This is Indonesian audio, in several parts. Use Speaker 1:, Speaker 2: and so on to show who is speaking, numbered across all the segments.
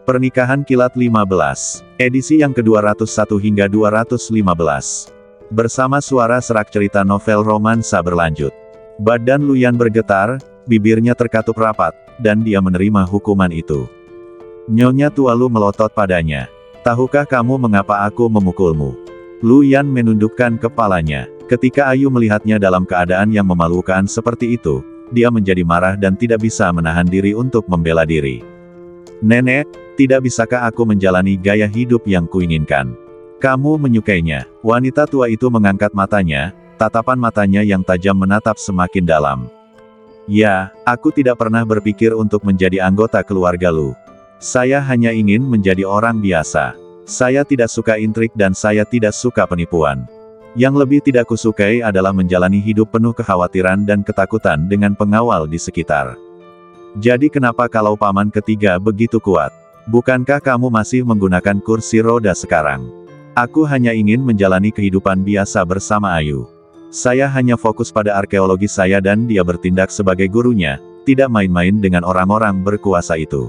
Speaker 1: Pernikahan Kilat 15, edisi yang ke-201 hingga 215. Bersama suara serak cerita novel romansa berlanjut. Badan Luyan bergetar, bibirnya terkatup rapat, dan dia menerima hukuman itu. Nyonya Tualu melotot padanya. Tahukah kamu mengapa aku memukulmu? Luyan menundukkan kepalanya. Ketika Ayu melihatnya dalam keadaan yang memalukan seperti itu, dia menjadi marah dan tidak bisa menahan diri untuk membela diri. Nenek, tidak bisakah aku menjalani gaya hidup yang kuinginkan? Kamu menyukainya. Wanita tua itu mengangkat matanya, tatapan matanya yang tajam menatap semakin dalam. Ya, aku tidak pernah berpikir untuk menjadi anggota keluarga Lu. Saya hanya ingin menjadi orang biasa. Saya tidak suka intrik dan saya tidak suka penipuan. Yang lebih tidak kusukai adalah menjalani hidup penuh kekhawatiran dan ketakutan dengan pengawal di sekitar. Jadi kenapa kalau paman ketiga begitu kuat? Bukankah kamu masih menggunakan kursi roda sekarang? Aku hanya ingin menjalani kehidupan biasa bersama Ayu. Saya hanya fokus pada arkeologi saya dan dia bertindak sebagai gurunya, tidak main-main dengan orang-orang berkuasa itu.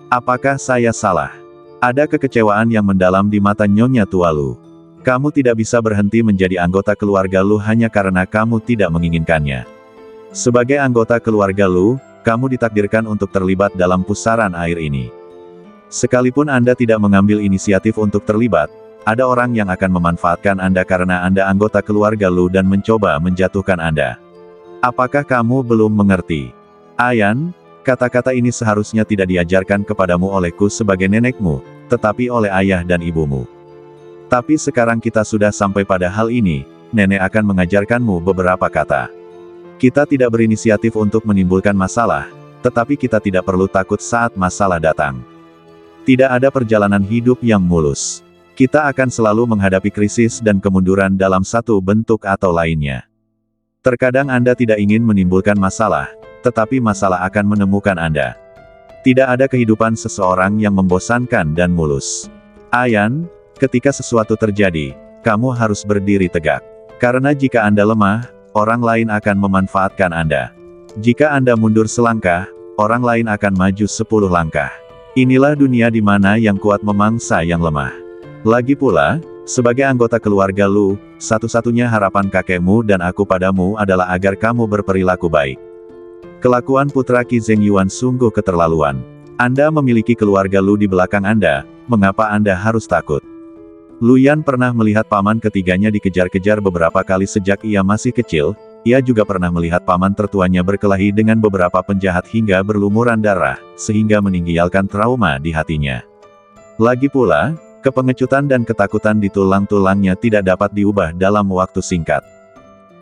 Speaker 1: Apakah saya salah? Ada kekecewaan yang mendalam di mata Nyonya Tualu. Kamu tidak bisa berhenti menjadi anggota keluarga Lu hanya karena kamu tidak menginginkannya. Sebagai anggota keluarga Lu, kamu ditakdirkan untuk terlibat dalam pusaran air ini. Sekalipun Anda tidak mengambil inisiatif untuk terlibat, ada orang yang akan memanfaatkan Anda karena Anda anggota keluarga Lu dan mencoba menjatuhkan Anda. Apakah kamu belum mengerti? Ayan, kata-kata ini seharusnya tidak diajarkan kepadamu olehku sebagai nenekmu, tetapi oleh ayah dan ibumu. Tapi sekarang kita sudah sampai pada hal ini, nenek akan mengajarkanmu beberapa kata. Kita tidak berinisiatif untuk menimbulkan masalah, tetapi kita tidak perlu takut saat masalah datang. Tidak ada perjalanan hidup yang mulus. Kita akan selalu menghadapi krisis dan kemunduran dalam satu bentuk atau lainnya. Terkadang Anda tidak ingin menimbulkan masalah, tetapi masalah akan menemukan Anda. Tidak ada kehidupan seseorang yang membosankan dan mulus. Ayan, ketika sesuatu terjadi, kamu harus berdiri tegak. Karena jika Anda lemah, orang lain akan memanfaatkan Anda. Jika Anda mundur selangkah, orang lain akan maju 10 langkah. Inilah dunia di mana yang kuat memangsa yang lemah. Lagi pula, sebagai anggota keluarga Lu, satu-satunya harapan kakekmu dan aku padamu adalah agar kamu berperilaku baik. Kelakuan putra Qi Zhengyuan sungguh keterlaluan. Anda memiliki keluarga Lu di belakang Anda, mengapa Anda harus takut? Luyan pernah melihat paman ketiganya dikejar-kejar beberapa kali sejak ia masih kecil, ia juga pernah melihat paman tertuanya berkelahi dengan beberapa penjahat hingga berlumuran darah, sehingga meninggalkan trauma di hatinya. Lagi pula, kepengecutan dan ketakutan di tulang-tulangnya tidak dapat diubah dalam waktu singkat.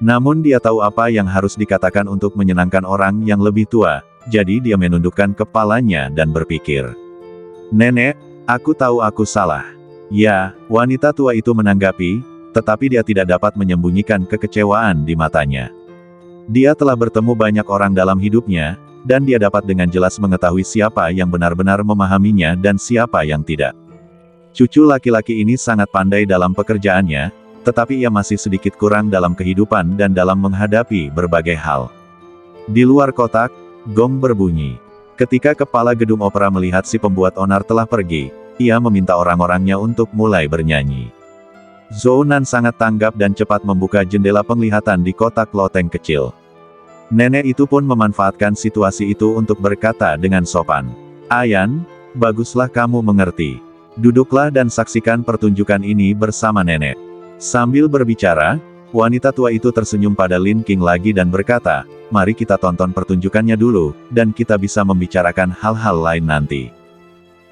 Speaker 1: Namun dia tahu apa yang harus dikatakan untuk menyenangkan orang yang lebih tua, jadi dia menundukkan kepalanya dan berpikir. Nenek, aku tahu aku salah. Ya, wanita tua itu menanggapi, tetapi dia tidak dapat menyembunyikan kekecewaan di matanya. Dia telah bertemu banyak orang dalam hidupnya, dan dia dapat dengan jelas mengetahui siapa yang benar-benar memahaminya dan siapa yang tidak. Cucu laki-laki ini sangat pandai dalam pekerjaannya, tetapi ia masih sedikit kurang dalam kehidupan dan dalam menghadapi berbagai hal. Di luar kotak, gong berbunyi. Ketika kepala gedung opera melihat si pembuat onar telah pergi, ia meminta orang-orangnya untuk mulai bernyanyi. Zhou Nan sangat tanggap dan cepat membuka jendela penglihatan di kotak loteng kecil. Nenek itu pun memanfaatkan situasi itu untuk berkata dengan sopan. Ayan, baguslah kamu mengerti. Duduklah dan saksikan pertunjukan ini bersama nenek. Sambil berbicara, wanita tua itu tersenyum pada Lin Qing lagi dan berkata, mari kita tonton pertunjukannya dulu, dan kita bisa membicarakan hal-hal lain nanti.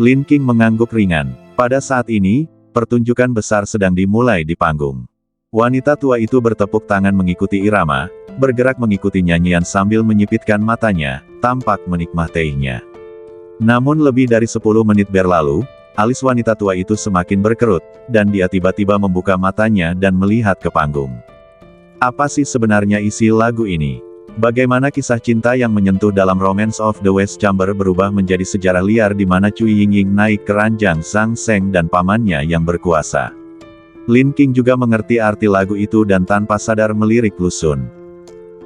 Speaker 1: Lin Qing mengangguk ringan. Pada saat ini, pertunjukan besar sedang dimulai di panggung. Wanita tua itu bertepuk tangan mengikuti irama, bergerak mengikuti nyanyian sambil menyipitkan matanya, tampak menikmatinya. Namun lebih dari 10 menit berlalu, alis wanita tua itu semakin berkerut, dan dia tiba-tiba membuka matanya dan melihat ke panggung. Apa sih sebenarnya isi lagu ini? Bagaimana kisah cinta yang menyentuh dalam Romance of the West Chamber berubah menjadi sejarah liar di mana Cui Yingying naik ke ranjang Zhang Seng dan pamannya yang berkuasa. Lin Qing juga mengerti arti lagu itu dan tanpa sadar melirik Lu Xun.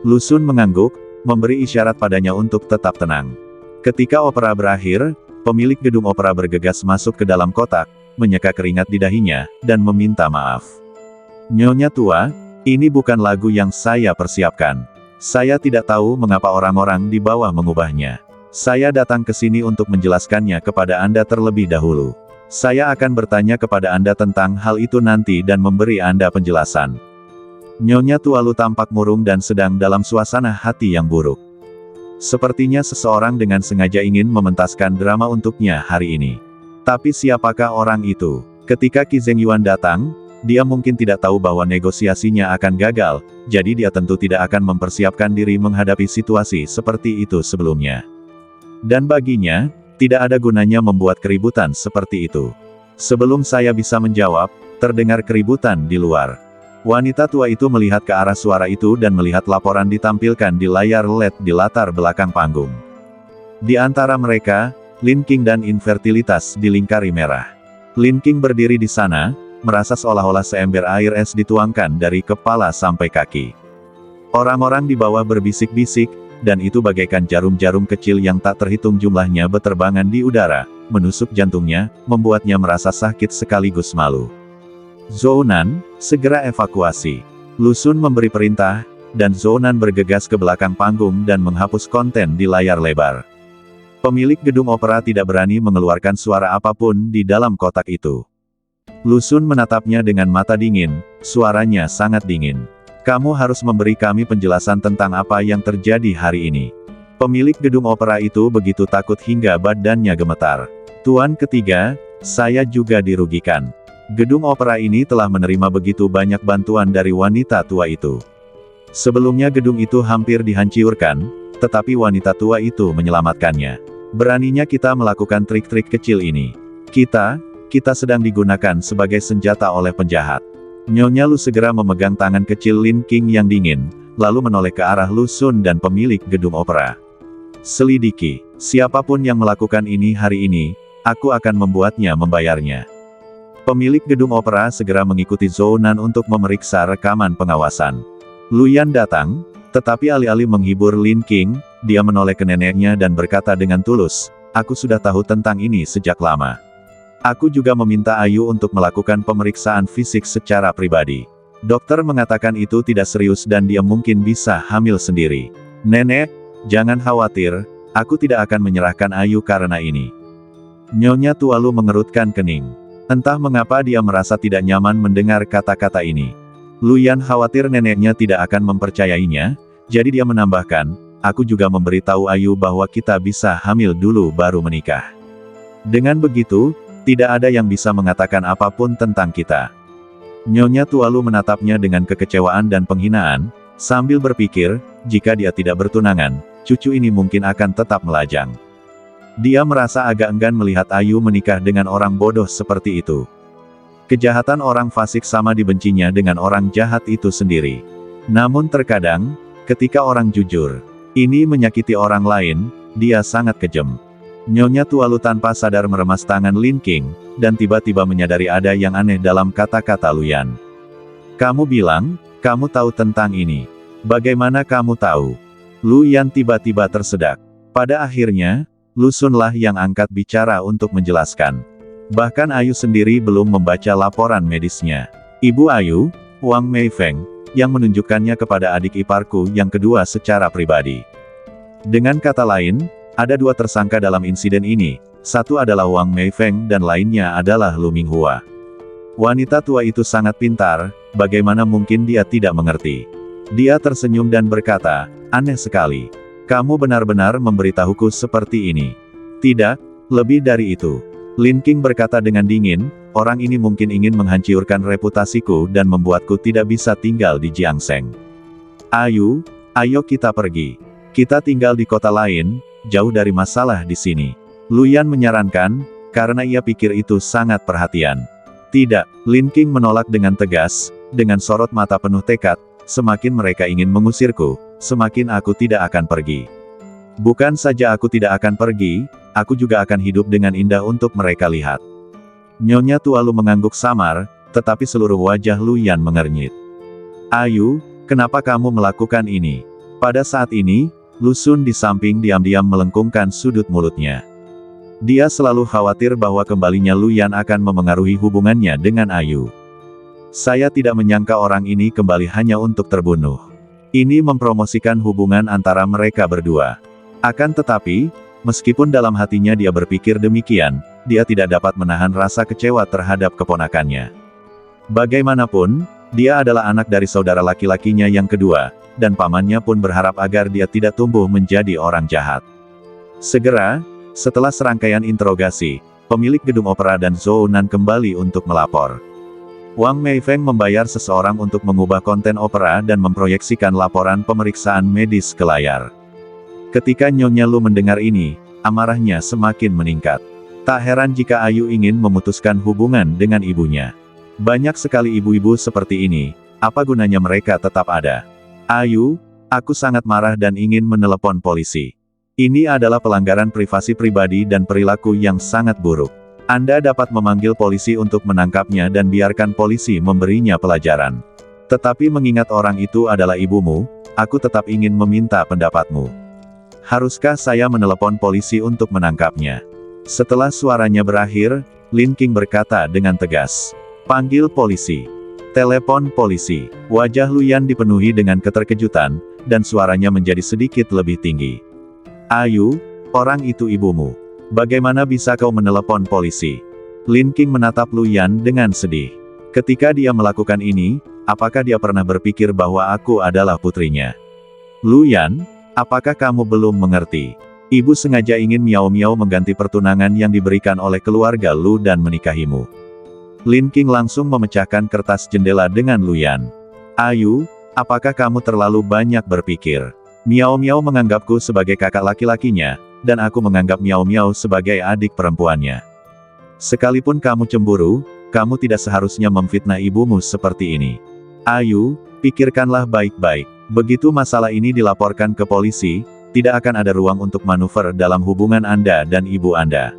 Speaker 1: Lu Xun mengangguk, memberi isyarat padanya untuk tetap tenang. Ketika opera berakhir, Pemilik gedung opera bergegas masuk ke dalam kotak, menyeka keringat di dahinya, dan meminta maaf. Nyonya tua, ini bukan lagu yang saya persiapkan. Saya tidak tahu mengapa orang-orang di bawah mengubahnya. Saya datang ke sini untuk menjelaskannya kepada Anda terlebih dahulu. Saya akan bertanya kepada Anda tentang hal itu nanti dan memberi Anda penjelasan. Nyonya Tualu tampak murung dan sedang dalam suasana hati yang buruk. Sepertinya seseorang dengan sengaja ingin mementaskan drama untuknya hari ini. Tapi siapakah orang itu? Ketika Qi Zhengyuan datang, dia mungkin tidak tahu bahwa negosiasinya akan gagal, jadi dia tentu tidak akan mempersiapkan diri menghadapi situasi seperti itu sebelumnya. Dan baginya, tidak ada gunanya membuat keributan seperti itu. Sebelum saya bisa menjawab, terdengar keributan di luar. Wanita tua itu melihat ke arah suara itu dan melihat laporan ditampilkan di layar LED di latar belakang panggung. Di antara mereka, Lin Qing dan infertilitas dilingkari merah. Lin Qing berdiri di sana, merasa seolah-olah seember air es dituangkan dari kepala sampai kaki. Orang-orang di bawah berbisik-bisik, dan itu bagaikan jarum-jarum kecil yang tak terhitung jumlahnya berterbangan di udara, menusuk jantungnya, membuatnya merasa sakit sekaligus malu. Zhou-nan, segera evakuasi. Lu Xun memberi perintah, dan Zhou-nan bergegas ke belakang panggung dan menghapus konten di layar lebar. Pemilik gedung opera tidak berani mengeluarkan suara apapun di dalam kotak itu. Lu Xun menatapnya dengan mata dingin, suaranya sangat dingin. Kamu harus memberi kami penjelasan tentang apa yang terjadi hari ini. Pemilik gedung opera itu begitu takut hingga badannya gemetar. Tuan ketiga, saya juga dirugikan. Gedung opera ini telah menerima begitu banyak bantuan dari wanita tua itu. Sebelumnya gedung itu hampir dihancurkan, tetapi wanita tua itu menyelamatkannya. Beraninya kita melakukan trik-trik kecil ini. Kita sedang digunakan sebagai senjata oleh penjahat. Nyonya Lu segera memegang tangan kecil Lin Qing yang dingin, lalu menoleh ke arah Lu Xun dan pemilik gedung opera. Selidiki, siapapun yang melakukan ini hari ini, aku akan membuatnya membayarnya. Pemilik gedung opera segera mengikuti Zhou-nan untuk memeriksa rekaman pengawasan. Luyan datang, tetapi alih-alih menghibur Lin Qing, dia menoleh ke neneknya dan berkata dengan tulus, aku sudah tahu tentang ini sejak lama. Aku juga meminta Ayu untuk melakukan pemeriksaan fisik secara pribadi. Dokter mengatakan itu tidak serius dan dia mungkin bisa hamil sendiri. Nenek, jangan khawatir, aku tidak akan menyerahkan Ayu karena ini. Nyonya Tualu mengerutkan kening. Entah mengapa dia merasa tidak nyaman mendengar kata-kata ini. Luyan khawatir neneknya tidak akan mempercayainya, jadi dia menambahkan, aku juga memberitahu Ayu bahwa kita bisa hamil dulu baru menikah. Dengan begitu, tidak ada yang bisa mengatakan apapun tentang kita. Nyonya Tualu menatapnya dengan kekecewaan dan penghinaan, sambil berpikir, jika dia tidak bertunangan, cucu ini mungkin akan tetap melajang. Dia merasa agak enggan melihat Ayu menikah dengan orang bodoh seperti itu. Kejahatan orang fasik sama dibencinya dengan orang jahat itu sendiri. Namun terkadang, ketika orang jujur, ini menyakiti orang lain, dia sangat kejam. Nyonya Tualu tanpa sadar meremas tangan Lin Qing, dan tiba-tiba menyadari ada yang aneh dalam kata-kata Luyan. Kamu bilang, kamu tahu tentang ini. Bagaimana kamu tahu? Luyan tiba-tiba tersedak. Pada akhirnya, Lu Xunlah yang angkat bicara untuk menjelaskan. Bahkan Ayu sendiri belum membaca laporan medisnya. Ibu Ayu, Wang Meifeng, yang menunjukkannya kepada adik iparku yang kedua secara pribadi. Dengan kata lain, ada dua tersangka dalam insiden ini, satu adalah Wang Meifeng dan lainnya adalah Lu Minghua. Wanita tua itu sangat pintar, bagaimana mungkin dia tidak mengerti. Dia tersenyum dan berkata, aneh sekali. Kamu benar-benar memberitahuku seperti ini. Tidak, lebih dari itu. Lin Qing berkata dengan dingin, orang ini mungkin ingin menghancurkan reputasiku dan membuatku tidak bisa tinggal di Jiangseng. Ayu, ayo kita pergi. Kita tinggal di kota lain, jauh dari masalah di sini. Luyan menyarankan, karena ia pikir itu sangat perhatian. Tidak, Lin Qing menolak dengan tegas, dengan sorot mata penuh tekad, semakin mereka ingin mengusirku, semakin aku tidak akan pergi. Bukan saja aku tidak akan pergi, aku juga akan hidup dengan indah untuk mereka lihat. Nyonya Tualu mengangguk samar, tetapi seluruh wajah Luyan mengernyit. Ayu, kenapa kamu melakukan ini? Pada saat ini, Lu Xun di samping diam-diam melengkungkan sudut mulutnya. Dia selalu khawatir bahwa kembalinya Luyan akan memengaruhi hubungannya dengan Ayu. Saya tidak menyangka orang ini kembali hanya untuk terbunuh. Ini mempromosikan hubungan antara mereka berdua. Akan tetapi, meskipun dalam hatinya dia berpikir demikian, dia tidak dapat menahan rasa kecewa terhadap keponakannya. Bagaimanapun, dia adalah anak dari saudara laki-lakinya yang kedua, dan pamannya pun berharap agar dia tidak tumbuh menjadi orang jahat. Segera, setelah serangkaian interogasi, pemilik gedung opera dan Zhou Nan kembali untuk melapor. Wang Meifeng membayar seseorang untuk mengubah konten opera dan memproyeksikan laporan pemeriksaan medis ke layar. Ketika Nyonya Lu mendengar ini, amarahnya semakin meningkat. Tak heran jika Ayu ingin memutuskan hubungan dengan ibunya. Banyak sekali ibu-ibu seperti ini, apa gunanya mereka tetap ada? Ayu, aku sangat marah dan ingin menelepon polisi. Ini adalah pelanggaran privasi pribadi dan perilaku yang sangat buruk. Anda dapat memanggil polisi untuk menangkapnya dan biarkan polisi memberinya pelajaran. Tetapi mengingat orang itu adalah ibumu, aku tetap ingin meminta pendapatmu. Haruskah saya menelepon polisi untuk menangkapnya? Setelah suaranya berakhir, Lin Qing berkata dengan tegas. Panggil polisi. Telepon polisi. Wajah Luyan dipenuhi dengan keterkejutan, dan suaranya menjadi sedikit lebih tinggi. Ayu, orang itu ibumu. Bagaimana bisa kau menelepon polisi? Lin Qing menatap Luyan dengan sedih. Ketika dia melakukan ini, apakah dia pernah berpikir bahwa aku adalah putrinya? Luyan, apakah kamu belum mengerti? Ibu sengaja ingin Miao-Miao mengganti pertunangan yang diberikan oleh keluarga Lu dan menikahimu. Lin Qing langsung memecahkan kertas jendela dengan Luyan. Ayu, apakah kamu terlalu banyak berpikir? Miao-Miao menganggapku sebagai kakak laki-lakinya, dan aku menganggap Miao-Miao sebagai adik perempuannya. Sekalipun kamu cemburu, kamu tidak seharusnya memfitnah ibumu seperti ini. Ayu, pikirkanlah baik-baik. Begitu masalah ini dilaporkan ke polisi, tidak akan ada ruang untuk manuver dalam hubungan Anda dan ibu Anda.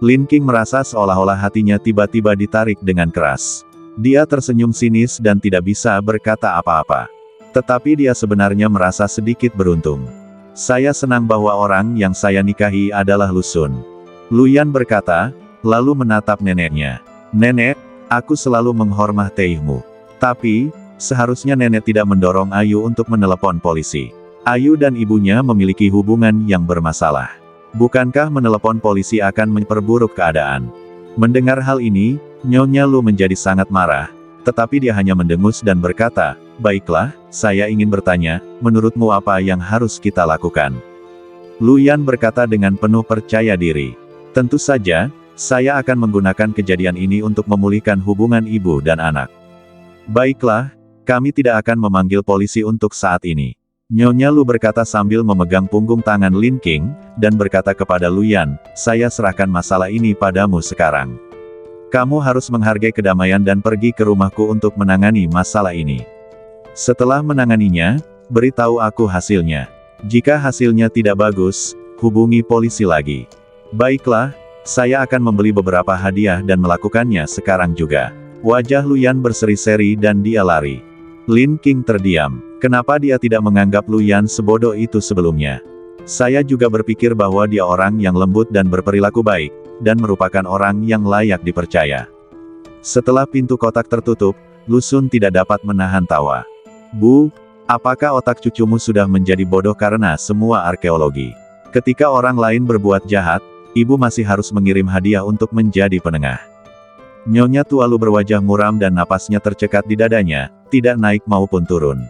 Speaker 1: Lin Qing merasa seolah-olah hatinya tiba-tiba ditarik dengan keras. Dia tersenyum sinis dan tidak bisa berkata apa-apa. Tetapi dia sebenarnya merasa sedikit beruntung. Saya senang bahwa orang yang saya nikahi adalah Lusun. Luyan berkata, lalu menatap neneknya. Nenek, aku selalu menghormatimu. Tapi, seharusnya nenek tidak mendorong Ayu untuk menelepon polisi. Ayu dan ibunya memiliki hubungan yang bermasalah. Bukankah menelepon polisi akan memperburuk keadaan? Mendengar hal ini, Nyonya Lu menjadi sangat marah, tetapi dia hanya mendengus dan berkata, baiklah, saya ingin bertanya, menurutmu apa yang harus kita lakukan? Luyan berkata dengan penuh percaya diri. Tentu saja, saya akan menggunakan kejadian ini untuk memulihkan hubungan ibu dan anak. Baiklah, kami tidak akan memanggil polisi untuk saat ini. Nyonya Lu berkata sambil memegang punggung tangan Lin Qing, dan berkata kepada Luyan, saya serahkan masalah ini padamu sekarang. Kamu harus menghargai kedamaian dan pergi ke rumahku untuk menangani masalah ini. Setelah menanganinya, beritahu aku hasilnya. Jika hasilnya tidak bagus, hubungi polisi lagi. Baiklah, saya akan membeli beberapa hadiah dan melakukannya sekarang juga. Wajah Luyan berseri-seri dan dia lari. Lin Qing terdiam. Kenapa dia tidak menganggap Luyan sebodoh itu sebelumnya? Saya juga berpikir bahwa dia orang yang lembut dan berperilaku baik, dan merupakan orang yang layak dipercaya. Setelah pintu kotak tertutup, Lusun tidak dapat menahan tawa. Bu, apakah otak cucumu sudah menjadi bodoh karena semua arkeologi? Ketika orang lain berbuat jahat, ibu masih harus mengirim hadiah untuk menjadi penengah. Nyonya Tua Lu berwajah muram dan napasnya tercekat di dadanya, tidak naik maupun turun.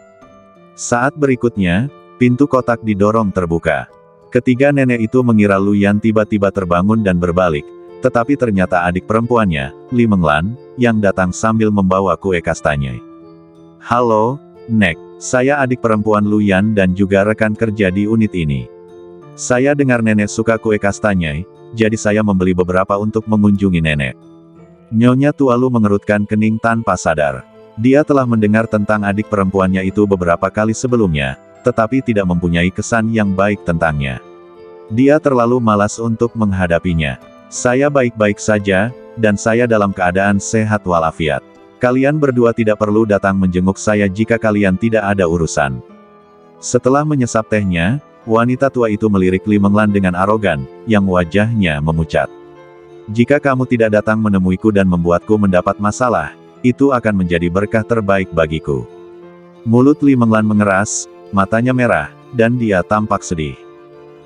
Speaker 1: Saat berikutnya, pintu kotak didorong terbuka. Ketiga nenek itu mengira Luyan tiba-tiba terbangun dan berbalik, tetapi ternyata adik perempuannya, Li Menglan, yang datang sambil membawa kue kastanya. Halo, Nek, saya adik perempuan Luyan dan juga rekan kerja di unit ini. Saya dengar nenek suka kue kastanya, jadi saya membeli beberapa untuk mengunjungi nenek. Nyonya Tua Lu mengerutkan kening tanpa sadar. Dia telah mendengar tentang adik perempuannya itu beberapa kali sebelumnya, tetapi tidak mempunyai kesan yang baik tentangnya. Dia terlalu malas untuk menghadapinya. Saya baik-baik saja, dan saya dalam keadaan sehat walafiat. Kalian berdua tidak perlu datang menjenguk saya jika kalian tidak ada urusan. Setelah menyesap tehnya, Wanita tua itu melirik Li Menglan dengan arogan, yang wajahnya memucat. Jika kamu tidak datang menemuiku dan membuatku mendapat masalah, itu akan menjadi berkah terbaik bagiku. Mulut Li Menglan mengeras, matanya merah, dan dia tampak sedih.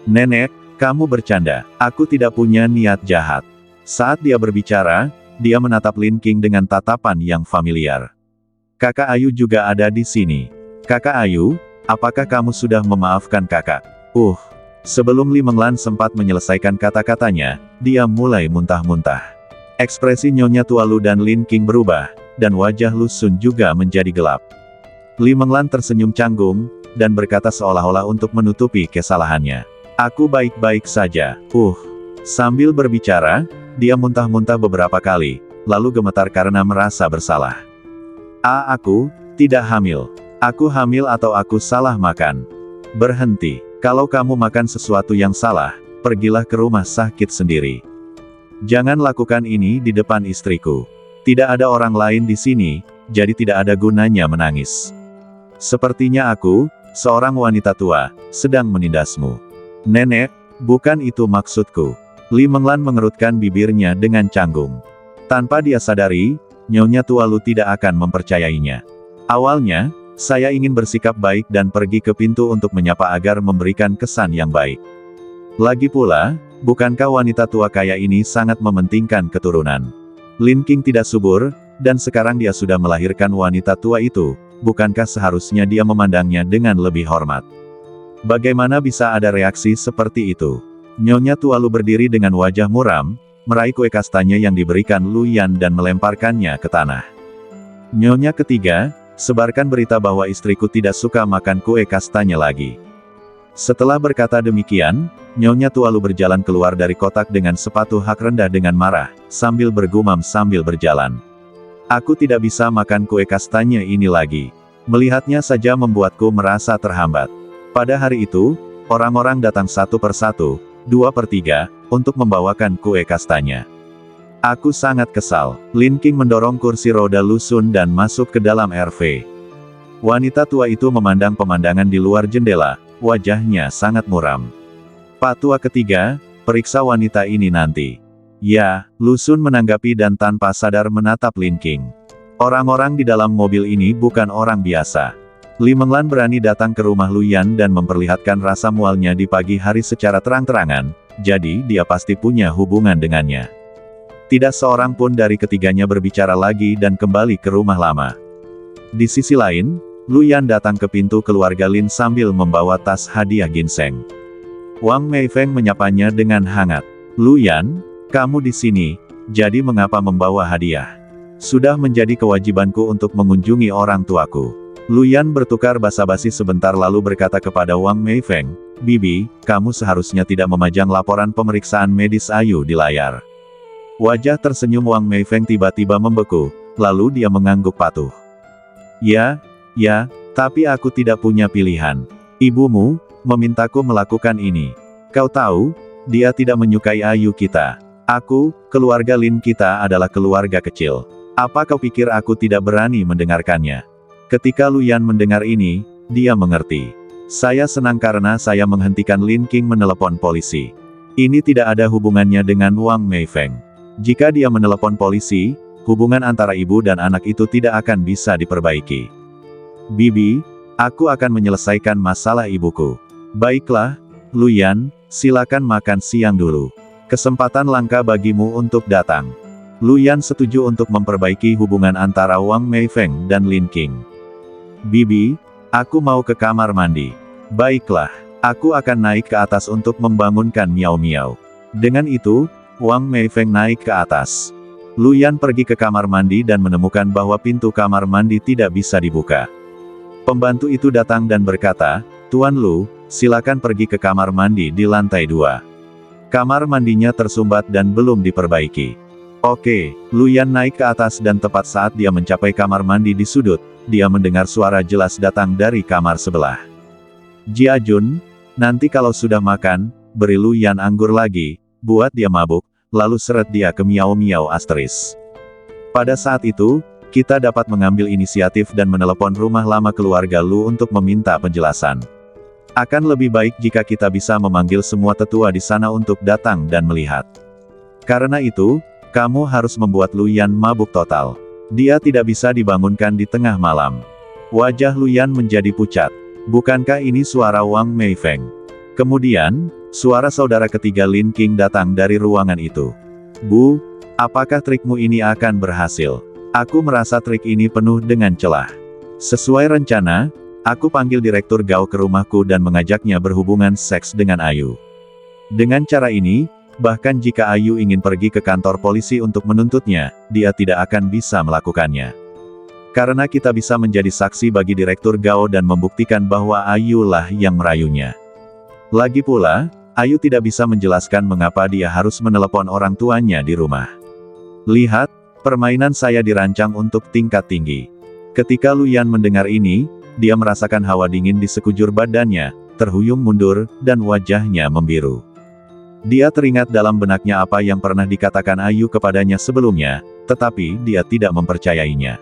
Speaker 1: Nenek, kamu bercanda, aku tidak punya niat jahat. Saat dia berbicara, dia menatap Lin King dengan tatapan yang familiar. Kakak Ayu juga ada di sini. Kakak Ayu, apakah kamu sudah memaafkan kakak? Sebelum Li Menglan sempat menyelesaikan kata-katanya, dia mulai muntah-muntah. Ekspresi Nyonya Tua Lu dan Lin King berubah, dan wajah Lu Sun juga menjadi gelap. Li Menglan tersenyum canggung, dan berkata seolah-olah untuk menutupi kesalahannya. Aku baik-baik saja. Sambil berbicara, dia muntah-muntah beberapa kali, lalu gemetar karena merasa bersalah. Aku tidak hamil. Aku hamil atau aku salah makan? Berhenti. Kalau kamu makan sesuatu yang salah, pergilah ke rumah sakit sendiri. Jangan lakukan ini di depan istriku. Tidak ada orang lain di sini, jadi tidak ada gunanya menangis. Sepertinya aku, seorang wanita tua, sedang menindasmu. Nenek, bukan itu maksudku. Li Menglan mengerutkan bibirnya dengan canggung. Tanpa dia sadari, Nyonya Tua Lu tidak akan mempercayainya. Awalnya, saya ingin bersikap baik dan pergi ke pintu untuk menyapa agar memberikan kesan yang baik. Lagi pula, bukankah wanita tua kaya ini sangat mementingkan keturunan? Lin King tidak subur, dan sekarang dia sudah melahirkan wanita tua itu, bukankah seharusnya dia memandangnya dengan lebih hormat? Bagaimana bisa ada reaksi seperti itu? Nyonya Tua Lu berdiri dengan wajah muram, meraih kue kastanya yang diberikan Lu Yan dan melemparkannya ke tanah. Nyonya ketiga, sebarkan berita bahwa istriku tidak suka makan kue kastanya lagi. Setelah berkata demikian, Nyonya Tua Lu berjalan keluar dari kotak dengan sepatu hak rendah dengan marah, sambil bergumam sambil berjalan. Aku tidak bisa makan kue kastanya ini lagi. Melihatnya saja membuatku merasa terhambat. Pada hari itu, orang-orang datang satu persatu, 2/3, untuk membawakan kue kastanya. Aku sangat kesal. Lin King mendorong kursi roda Lu Sun dan masuk ke dalam RV. Wanita tua itu memandang pemandangan di luar jendela, wajahnya sangat muram. Pak Tua ketiga, periksa wanita ini nanti. Ya, Lu Sun menanggapi dan tanpa sadar menatap Lin King. Orang-orang di dalam mobil ini bukan orang biasa. Li Menglan berani datang ke rumah Lu Yan dan memperlihatkan rasa mualnya di pagi hari secara terang-terangan, jadi dia pasti punya hubungan dengannya. Tidak seorang pun dari ketiganya berbicara lagi dan kembali ke rumah lama. Di sisi lain, Lu Yan datang ke pintu keluarga Lin sambil membawa tas hadiah ginseng. Wang Meifeng menyapanya dengan hangat. Lu Yan, kamu di sini, jadi mengapa membawa hadiah? Sudah menjadi kewajibanku untuk mengunjungi orang tuaku. Lu Yan bertukar basa-basi sebentar lalu berkata kepada Wang Meifeng, Bibi, kamu seharusnya tidak memajang laporan pemeriksaan medis Ayu di layar. Wajah tersenyum Wang Meifeng tiba-tiba membeku, lalu dia mengangguk patuh. Ya, tapi aku tidak punya pilihan. Ibumu memintaku melakukan ini. Kau tahu, dia tidak menyukai Ayu kita. Aku, keluarga Lin kita adalah keluarga kecil. Apa kau pikir aku tidak berani mendengarkannya? Ketika Lu Yan mendengar ini, dia mengerti. Saya senang karena saya menghentikan Lin King menelepon polisi. Ini tidak ada hubungannya dengan Wang Meifeng. Jika dia menelepon polisi, hubungan antara ibu dan anak itu tidak akan bisa diperbaiki. Bibi, aku akan menyelesaikan masalah ibuku. Baiklah, Lu Yan, silakan makan siang dulu. Kesempatan langka bagimu untuk datang. Lu Yan setuju untuk memperbaiki hubungan antara Wang Meifeng dan Lin King. Bibi, aku mau ke kamar mandi. Baiklah, aku akan naik ke atas untuk membangunkan Miao Miao. Dengan itu, Wang Meifeng naik ke atas. Lu Yan pergi ke kamar mandi dan menemukan bahwa pintu kamar mandi tidak bisa dibuka. Pembantu itu datang dan berkata, Tuan Lu, silakan pergi ke kamar mandi di lantai 2. Kamar mandinya tersumbat dan belum diperbaiki. Oke, Lu Yan naik ke atas dan tepat saat dia mencapai kamar mandi di sudut, dia mendengar suara jelas datang dari kamar sebelah. Jia Jun, nanti kalau sudah makan, beri Lu Yan anggur lagi, buat dia mabuk, lalu seret dia ke Miao Miao Asteris. Pada saat itu, kita dapat mengambil inisiatif dan menelepon rumah lama keluarga Lu untuk meminta penjelasan. Akan lebih baik jika kita bisa memanggil semua tetua di sana untuk datang dan melihat. Karena itu, kamu harus membuat Luyan mabuk total. Dia tidak bisa dibangunkan di tengah malam. Wajah Luyan menjadi pucat. Bukankah ini suara Wang Meifeng? Kemudian, suara saudara ketiga Lin Qing datang dari ruangan itu. Bu, apakah trikmu ini akan berhasil? Aku merasa trik ini penuh dengan celah. Sesuai rencana, aku panggil Direktur Gao ke rumahku dan mengajaknya berhubungan seks dengan Ayu. Dengan cara ini, bahkan jika Ayu ingin pergi ke kantor polisi untuk menuntutnya, dia tidak akan bisa melakukannya. Karena kita bisa menjadi saksi bagi Direktur Gao dan membuktikan bahwa Ayu lah yang merayunya. Lagi pula, Ayu tidak bisa menjelaskan mengapa dia harus menelepon orang tuanya di rumah. Lihat, permainan saya dirancang untuk tingkat tinggi. Ketika Luyan mendengar ini, dia merasakan hawa dingin di sekujur badannya, terhuyung mundur, dan wajahnya membiru. Dia teringat dalam benaknya apa yang pernah dikatakan Ayu kepadanya sebelumnya, tetapi dia tidak mempercayainya.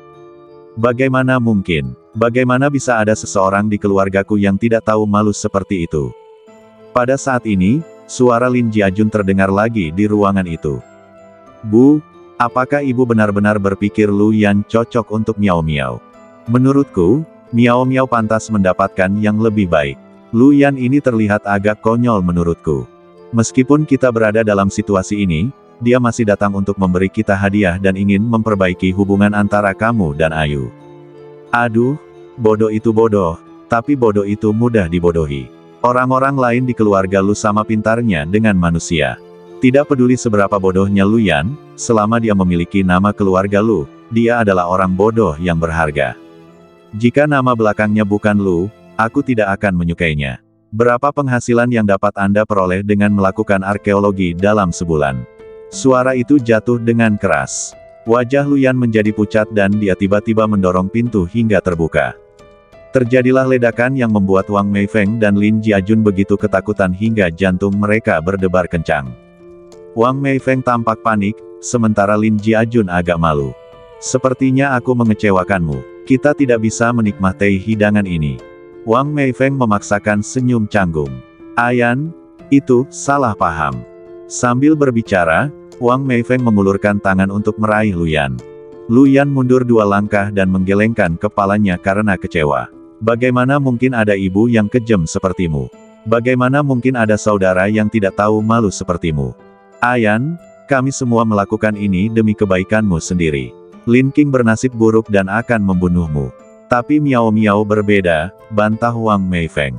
Speaker 1: Bagaimana mungkin? Bagaimana bisa ada seseorang di keluargaku yang tidak tahu malu seperti itu? Pada saat ini, suara Lin Jiajun terdengar lagi di ruangan itu. Bu, apakah ibu benar-benar berpikir Luyan cocok untuk Miao Miao? Menurutku, Miao Miao pantas mendapatkan yang lebih baik. Luyan ini terlihat agak konyol menurutku. Meskipun kita berada dalam situasi ini, dia masih datang untuk memberi kita hadiah dan ingin memperbaiki hubungan antara kamu dan Ayu. Aduh, bodoh itu bodoh, tapi bodoh itu mudah dibodohi. Orang-orang lain di keluarga Lu sama pintarnya dengan manusia. Tidak peduli seberapa bodohnya Luyan, selama dia memiliki nama keluarga Lu, dia adalah orang bodoh yang berharga. Jika nama belakangnya bukan Lu, aku tidak akan menyukainya. Berapa penghasilan yang dapat Anda peroleh dengan melakukan arkeologi dalam sebulan? Suara itu jatuh dengan keras. Wajah Luyan menjadi pucat dan dia tiba-tiba mendorong pintu hingga terbuka. Terjadilah ledakan yang membuat Wang Meifeng dan Lin Jiajun begitu ketakutan hingga jantung mereka berdebar kencang. Wang Meifeng tampak panik, sementara Lin Jiajun agak malu. Sepertinya aku mengecewakanmu. Kita tidak bisa menikmati hidangan ini. Wang Meifeng memaksakan senyum canggung. Ayan, itu salah paham. Sambil berbicara, Wang Meifeng mengulurkan tangan untuk meraih Luyan. Luyan mundur 2 langkah dan menggelengkan kepalanya karena kecewa. Bagaimana mungkin ada ibu yang kejam sepertimu? Bagaimana mungkin ada saudara yang tidak tahu malu sepertimu? Ayan, kami semua melakukan ini demi kebaikanmu sendiri. Lin Qing bernasib buruk dan akan membunuhmu. Tapi Miao Miao berbeda, bantah Wang Meifeng.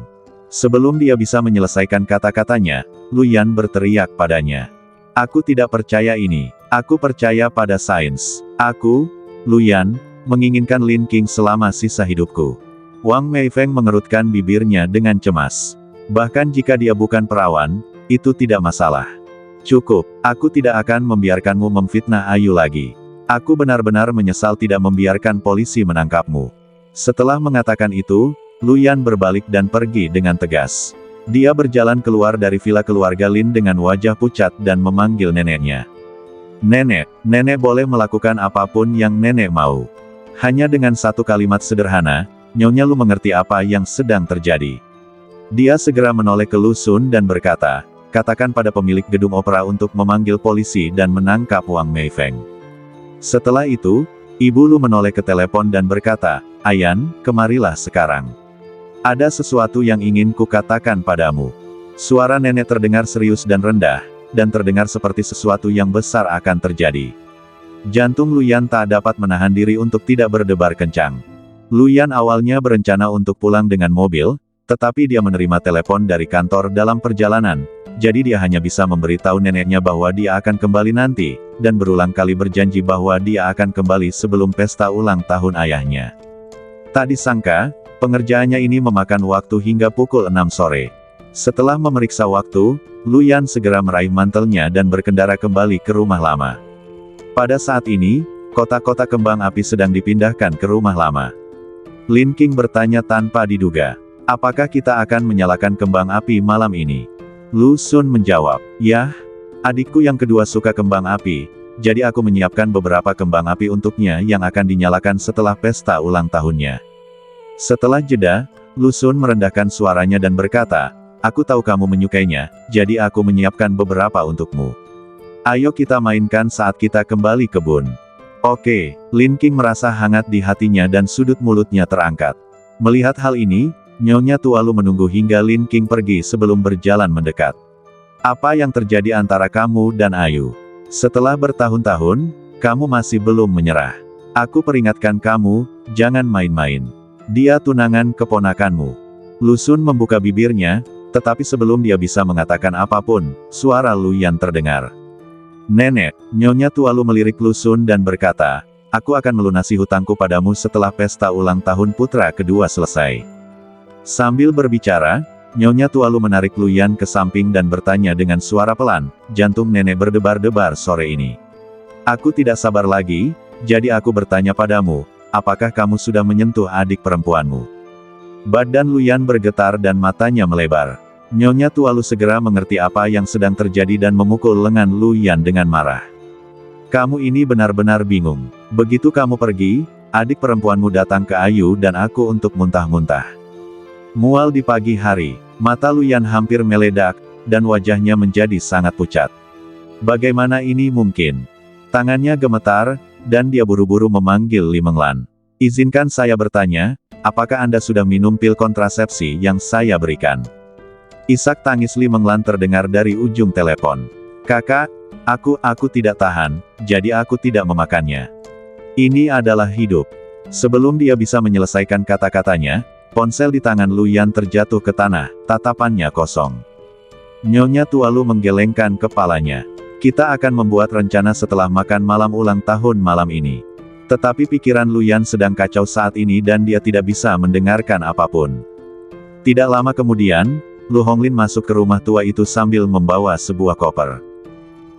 Speaker 1: Sebelum dia bisa menyelesaikan kata-katanya, Luyan berteriak padanya. Aku tidak percaya ini. Aku percaya pada sains. Aku, Luyan, menginginkan Lin Qing selama sisa hidupku. Wang Meifeng mengerutkan bibirnya dengan cemas. Bahkan jika dia bukan perawan, itu tidak masalah. Cukup, aku tidak akan membiarkanmu memfitnah Ayu lagi. Aku benar-benar menyesal tidak membiarkan polisi menangkapmu. Setelah mengatakan itu, Luyan berbalik dan pergi dengan tegas. Dia berjalan keluar dari villa keluarga Lin dengan wajah pucat dan memanggil neneknya. Nenek, nenek boleh melakukan apapun yang nenek mau. Hanya dengan satu kalimat sederhana, Nyonya Lu mengerti apa yang sedang terjadi. Dia segera menoleh ke Lu Sun dan berkata, katakan pada pemilik gedung opera untuk memanggil polisi dan menangkap Wang Meifeng. Setelah itu, Ibu Lu menoleh ke telepon dan berkata, Ayan, kemarilah sekarang. Ada sesuatu yang ingin kukatakan padamu. Suara nenek terdengar serius dan rendah, dan terdengar seperti sesuatu yang besar akan terjadi. Jantung Luyan tak dapat menahan diri untuk tidak berdebar kencang. Luyan awalnya berencana untuk pulang dengan mobil, tetapi dia menerima telepon dari kantor dalam perjalanan, jadi dia hanya bisa memberitahu neneknya bahwa dia akan kembali nanti, dan berulang kali berjanji bahwa dia akan kembali sebelum pesta ulang tahun ayahnya. Tak disangka, pengerjaannya ini memakan waktu hingga pukul 6 sore. Setelah memeriksa waktu, Luyan segera meraih mantelnya dan berkendara kembali ke rumah lama. Pada saat ini, kotak-kotak kembang api sedang dipindahkan ke rumah lama. Lin Qing bertanya tanpa diduga, apakah kita akan menyalakan kembang api malam ini? Lu Sun menjawab, yah, adikku yang kedua suka kembang api, jadi aku menyiapkan beberapa kembang api untuknya yang akan dinyalakan setelah pesta ulang tahunnya. Setelah jeda, Lusun merendahkan suaranya dan berkata, aku tahu kamu menyukainya, jadi aku menyiapkan beberapa untukmu. Ayo kita mainkan saat kita kembali ke Bun. Oke, Lin King merasa hangat di hatinya dan sudut mulutnya terangkat. Melihat hal ini, Nyonya Tualu menunggu hingga Lin King pergi sebelum berjalan mendekat. Apa yang terjadi antara kamu dan Ayu? Setelah bertahun-tahun, kamu masih belum menyerah. Aku peringatkan kamu, jangan main-main. Dia tunangan keponakanmu. Lusun membuka bibirnya, tetapi sebelum dia bisa mengatakan apapun, suara Luyan terdengar. Nenek, Nyonya Tualu melirik Lusun dan berkata, aku akan melunasi hutangku padamu setelah pesta ulang tahun putra kedua selesai. Sambil berbicara, Nyonya Tualu menarik Luyan ke samping dan bertanya dengan suara pelan, jantung nenek berdebar-debar sore ini. Aku tidak sabar lagi, jadi aku bertanya padamu, apakah kamu sudah menyentuh adik perempuanmu? Badan Luyan bergetar dan matanya melebar. Nyonya Tualu segera mengerti apa yang sedang terjadi dan memukul lengan Luyan dengan marah. Kamu ini benar-benar bingung. Begitu kamu pergi, adik perempuanmu datang ke Ayu dan aku untuk muntah-muntah. Mual di pagi hari, mata Luyan hampir meledak, dan wajahnya menjadi sangat pucat. Bagaimana ini mungkin? Tangannya gemetar, dan dia buru-buru memanggil Li Menglan. Izinkan saya bertanya, apakah Anda sudah minum pil kontrasepsi yang saya berikan? Isak tangis Li Menglan terdengar dari ujung telepon. Kakak, aku tidak tahan, jadi aku tidak memakannya. Ini adalah hidup. Sebelum dia bisa menyelesaikan kata-katanya, ponsel di tangan Luyan terjatuh ke tanah, tatapannya kosong. Nyonya Tualu menggelengkan kepalanya. Kita akan membuat rencana setelah makan malam ulang tahun malam ini. Tetapi pikiran Luyan sedang kacau saat ini dan dia tidak bisa mendengarkan apapun. Tidak lama kemudian, Lu Honglin masuk ke rumah tua itu sambil membawa sebuah koper.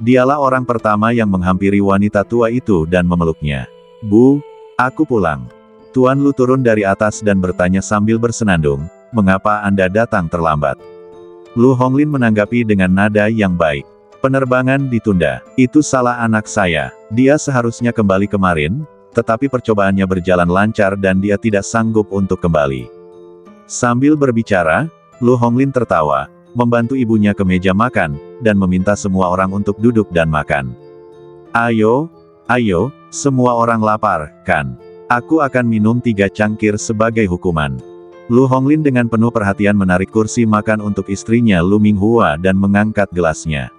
Speaker 1: Dialah orang pertama yang menghampiri wanita tua itu dan memeluknya. Bu, aku pulang. Tuan Lu turun dari atas dan bertanya sambil bersenandung, mengapa Anda datang terlambat? Lu Honglin menanggapi dengan nada yang baik. Penerbangan ditunda. Itu salah anak saya. Dia seharusnya kembali kemarin, tetapi percobaannya berjalan lancar dan dia tidak sanggup untuk kembali. Sambil berbicara, Lu Honglin tertawa, membantu ibunya ke meja makan, dan meminta semua orang untuk duduk dan makan. Ayo, semua orang lapar, kan? Aku akan minum 3 cangkir sebagai hukuman. Lu Honglin dengan penuh perhatian menarik kursi makan untuk istrinya Lu Minghua dan mengangkat gelasnya.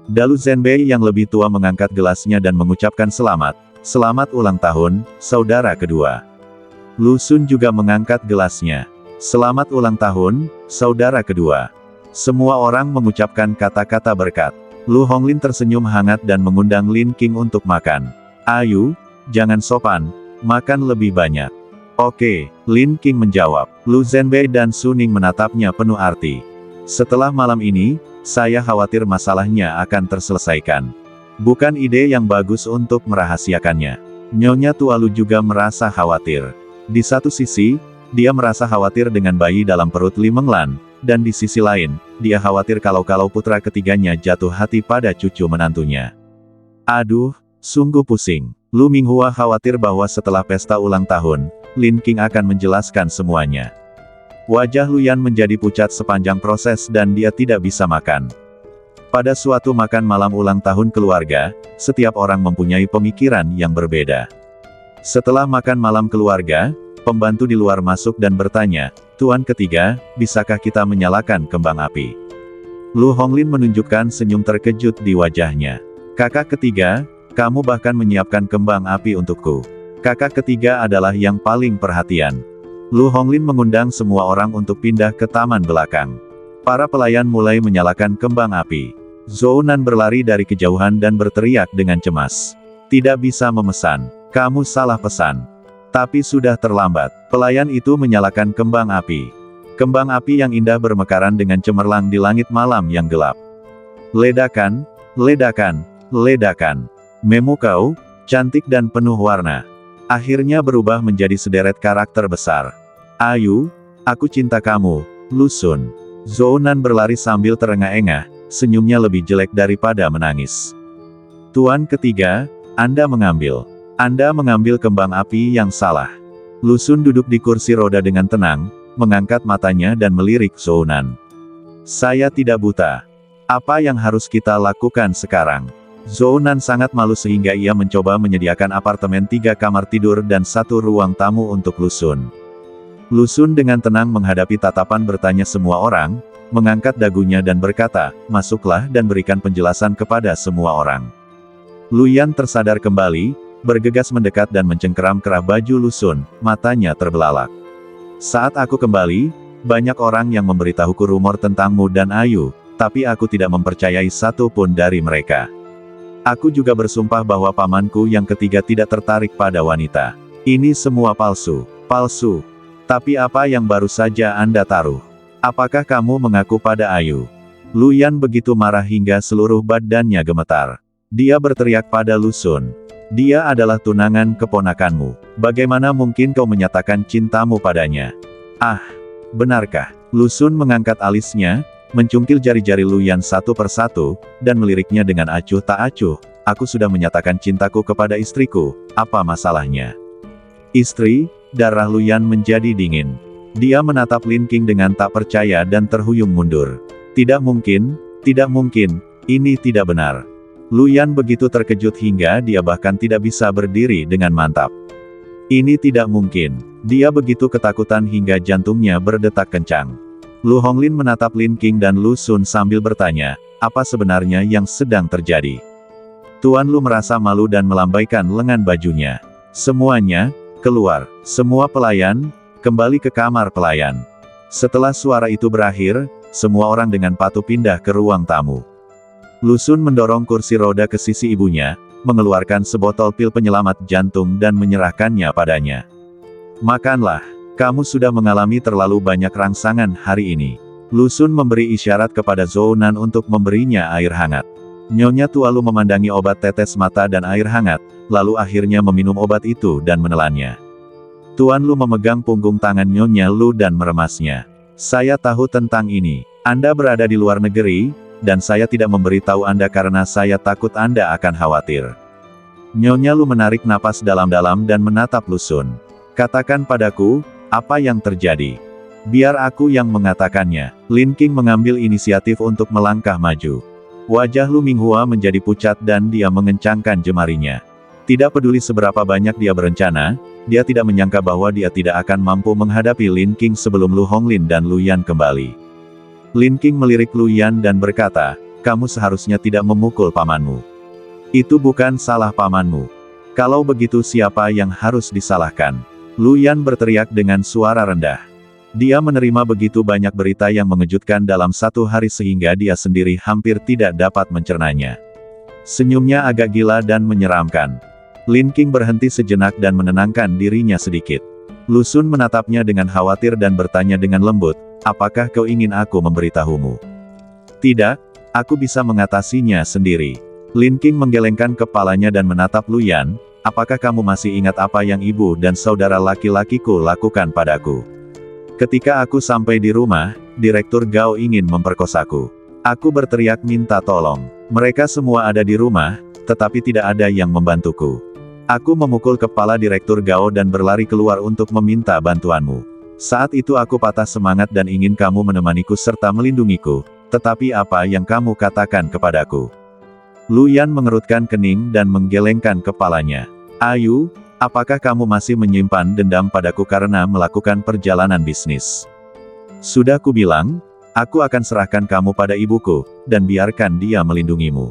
Speaker 1: Dalu Zhenbei yang lebih tua mengangkat gelasnya dan mengucapkan selamat ulang tahun, saudara kedua. Lu Sun juga mengangkat gelasnya. Selamat ulang tahun, saudara kedua. Semua orang mengucapkan kata-kata berkat. Lu Honglin tersenyum hangat dan mengundang Lin King untuk makan. Ayu, jangan sopan, makan lebih banyak. Oke, Lin King menjawab. Lu Zhenbei dan Suning menatapnya penuh arti. Setelah malam ini, saya khawatir masalahnya akan terselesaikan. Bukan ide yang bagus untuk merahasiakannya. Nyonya Tualu juga merasa khawatir. Di satu sisi, dia merasa khawatir dengan bayi dalam perut Li Menglan, dan di sisi lain, dia khawatir kalau putra ketiganya jatuh hati pada cucu menantunya. Aduh, sungguh pusing. Lu Minghua khawatir bahwa setelah pesta ulang tahun, Lin King akan menjelaskan semuanya. Wajah Luyan menjadi pucat sepanjang proses dan dia tidak bisa makan. Pada suatu makan malam ulang tahun keluarga, setiap orang mempunyai pemikiran yang berbeda. Setelah makan malam keluarga, pembantu di luar masuk dan bertanya, Tuan ketiga, bisakah kita menyalakan kembang api? Lu Honglin menunjukkan senyum terkejut di wajahnya. Kakak ketiga, kamu bahkan menyiapkan kembang api untukku. Kakak ketiga adalah yang paling perhatian. Lu Honglin mengundang semua orang untuk pindah ke taman belakang. Para pelayan mulai menyalakan kembang api. Zhou Nan berlari dari kejauhan dan berteriak dengan cemas. Tidak bisa memesan. Kamu salah pesan. Tapi sudah terlambat. Pelayan itu menyalakan kembang api. Kembang api yang indah bermekaran dengan cemerlang di langit malam yang gelap. Ledakan, ledakan, ledakan. Memukau, cantik dan penuh warna. Akhirnya berubah menjadi sederet karakter besar. Ayu, aku cinta kamu, Lu Sun. Zhou Nan berlari sambil terengah-engah, senyumnya lebih jelek daripada menangis. Tuan ketiga, Anda mengambil kembang api yang salah. Lu Sun duduk di kursi roda dengan tenang, mengangkat matanya dan melirik Zhounan. Saya tidak buta. Apa yang harus kita lakukan sekarang? Zhounan sangat malu sehingga ia mencoba menyediakan apartemen 3 kamar tidur dan 1 ruang tamu untuk Lu Xun. Lu Xun dengan tenang menghadapi tatapan bertanya semua orang, mengangkat dagunya dan berkata, masuklah dan berikan penjelasan kepada semua orang. Luyan tersadar kembali, bergegas mendekat dan mencengkeram kerah baju Lu Xun, matanya terbelalak. Saat aku kembali, banyak orang yang memberitahuku rumor tentangmu dan Ayu, tapi aku tidak mempercayai satu pun dari mereka. Aku juga bersumpah bahwa pamanku yang ketiga tidak tertarik pada wanita. Ini semua palsu, palsu. Tapi apa yang baru saja Anda taruh? Apakah kamu mengaku pada Ayu? Luyan begitu marah hingga seluruh badannya gemetar. Dia berteriak pada Lu Xun. Dia adalah tunangan keponakanmu. Bagaimana mungkin kau menyatakan cintamu padanya? Ah, benarkah? Lu Xun mengangkat alisnya, mencungkil jari-jari Luyan satu persatu, dan meliriknya dengan acuh tak acuh. Aku sudah menyatakan cintaku kepada istriku, apa masalahnya? Istri, darah Luyan menjadi dingin. Dia menatap Lin Qing dengan tak percaya dan terhuyung mundur. Tidak mungkin, ini tidak benar. Luyan begitu terkejut hingga dia bahkan tidak bisa berdiri dengan mantap. Ini tidak mungkin. Dia begitu ketakutan hingga jantungnya berdetak kencang. Lu Honglin menatap Lin Qing dan Lu Xun sambil bertanya, apa sebenarnya yang sedang terjadi? Tuan Lu merasa malu dan melambaikan lengan bajunya. Semuanya, keluar. Semua pelayan, kembali ke kamar pelayan. Setelah suara itu berakhir, semua orang dengan patuh pindah ke ruang tamu. Lu Xun mendorong kursi roda ke sisi ibunya, mengeluarkan sebotol pil penyelamat jantung dan menyerahkannya padanya. Makanlah, kamu sudah mengalami terlalu banyak rangsangan hari ini. Lu Xun memberi isyarat kepada Zhounan untuk memberinya air hangat. Nyonya Tua Lu memandangi obat tetes mata dan air hangat, lalu akhirnya meminum obat itu dan menelannya. Tuan Lu memegang punggung tangan Nyonya Lu dan meremasnya. Saya tahu tentang ini. Anda berada di luar negeri, dan saya tidak memberitahu Anda karena saya takut Anda akan khawatir. Nyonya Lu menarik napas dalam-dalam dan menatap Lu Xun. Katakan padaku, apa yang terjadi? Biar aku yang mengatakannya. Lin Qing mengambil inisiatif untuk melangkah maju. Wajah Lu Minghua menjadi pucat dan dia mengencangkan jemarinya. Tidak peduli seberapa banyak dia berencana, dia tidak menyangka bahwa dia tidak akan mampu menghadapi Lin Qing sebelum Lu Honglin dan Lu Yan kembali. Lin Qing melirik Lu Yan dan berkata, kamu seharusnya tidak memukul pamanmu. Itu bukan salah pamanmu. Kalau begitu siapa yang harus disalahkan? Lu Yan berteriak dengan suara rendah. Dia menerima begitu banyak berita yang mengejutkan dalam satu hari sehingga dia sendiri hampir tidak dapat mencernanya. Senyumnya agak gila dan menyeramkan. Lin Qing berhenti sejenak dan menenangkan dirinya sedikit. Lu Xun menatapnya dengan khawatir dan bertanya dengan lembut, apakah kau ingin aku memberitahumu? Tidak, aku bisa mengatasinya sendiri. Lin Qing menggelengkan kepalanya dan menatap Lu Yan, apakah kamu masih ingat apa yang ibu dan saudara laki-lakiku lakukan padaku? Ketika aku sampai di rumah, Direktur Gao ingin memperkosaku. Aku berteriak minta tolong. Mereka semua ada di rumah, tetapi tidak ada yang membantuku. Aku memukul kepala Direktur Gao dan berlari keluar untuk meminta bantuanmu. Saat itu aku patah semangat dan ingin kamu menemaniku serta melindungiku, tetapi apa yang kamu katakan kepadaku? Lu Yan mengerutkan kening dan menggelengkan kepalanya. Ayu, apakah kamu masih menyimpan dendam padaku karena melakukan perjalanan bisnis? Sudah kubilang, aku akan serahkan kamu pada ibuku, dan biarkan dia melindungimu.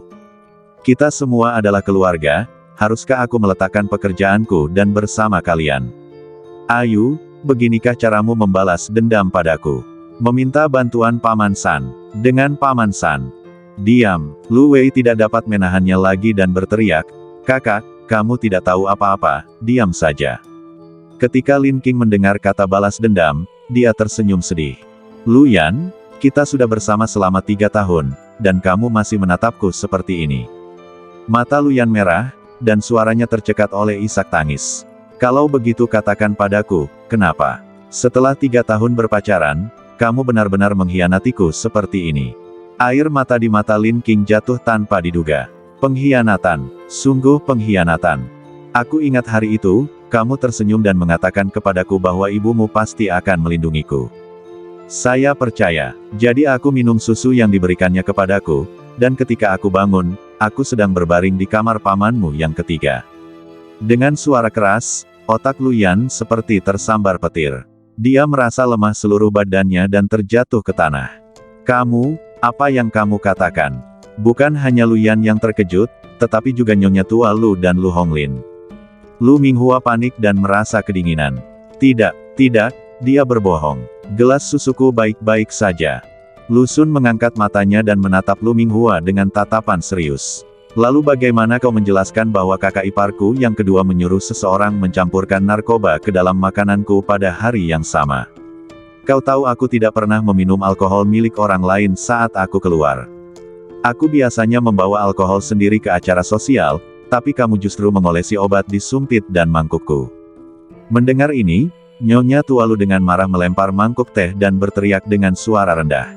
Speaker 1: Kita semua adalah keluarga, haruskah aku meletakkan pekerjaanku dan bersama kalian? Ayu, beginikah caramu membalas dendam padaku? Meminta bantuan Paman San. Dengan Paman San. Diam. Lu Wei tidak dapat menahannya lagi dan berteriak, kakak, kamu tidak tahu apa-apa, diam saja. Ketika Lin Qing mendengar kata balas dendam, dia tersenyum sedih. Lu Yan, kita sudah bersama selama 3 tahun, dan kamu masih menatapku seperti ini. Mata Lu Yan merah, dan suaranya tercekat oleh isak tangis. Kalau begitu katakan padaku, kenapa? Setelah 3 tahun berpacaran, kamu benar-benar mengkhianatiku seperti ini. Air mata di mata Lin Qing jatuh tanpa diduga. Pengkhianatan, sungguh pengkhianatan. Aku ingat hari itu, kamu tersenyum dan mengatakan kepadaku bahwa ibumu pasti akan melindungiku. Saya percaya. Jadi aku minum susu yang diberikannya kepadaku, dan ketika aku bangun, aku sedang berbaring di kamar pamanmu yang ketiga. Dengan suara keras, otak Luyan seperti tersambar petir. Dia merasa lemah seluruh badannya dan terjatuh ke tanah. Kamu, apa yang kamu katakan? Bukan hanya Luyan yang terkejut, tetapi juga Nyonya tua Lu dan Lu Honglin. Lu Minghua panik dan merasa kedinginan. Tidak, dia berbohong. Gelas susuku baik-baik saja. Lu Sun mengangkat matanya dan menatap Lu Minghua dengan tatapan serius. Lalu bagaimana kau menjelaskan bahwa kakak iparku yang kedua menyuruh seseorang mencampurkan narkoba ke dalam makananku pada hari yang sama? Kau tahu aku tidak pernah meminum alkohol milik orang lain saat aku keluar. Aku biasanya membawa alkohol sendiri ke acara sosial, tapi kamu justru mengolesi obat di sumpit dan mangkukku. Mendengar ini, Nyonya tua Lu dengan marah melempar mangkuk teh dan berteriak dengan suara rendah.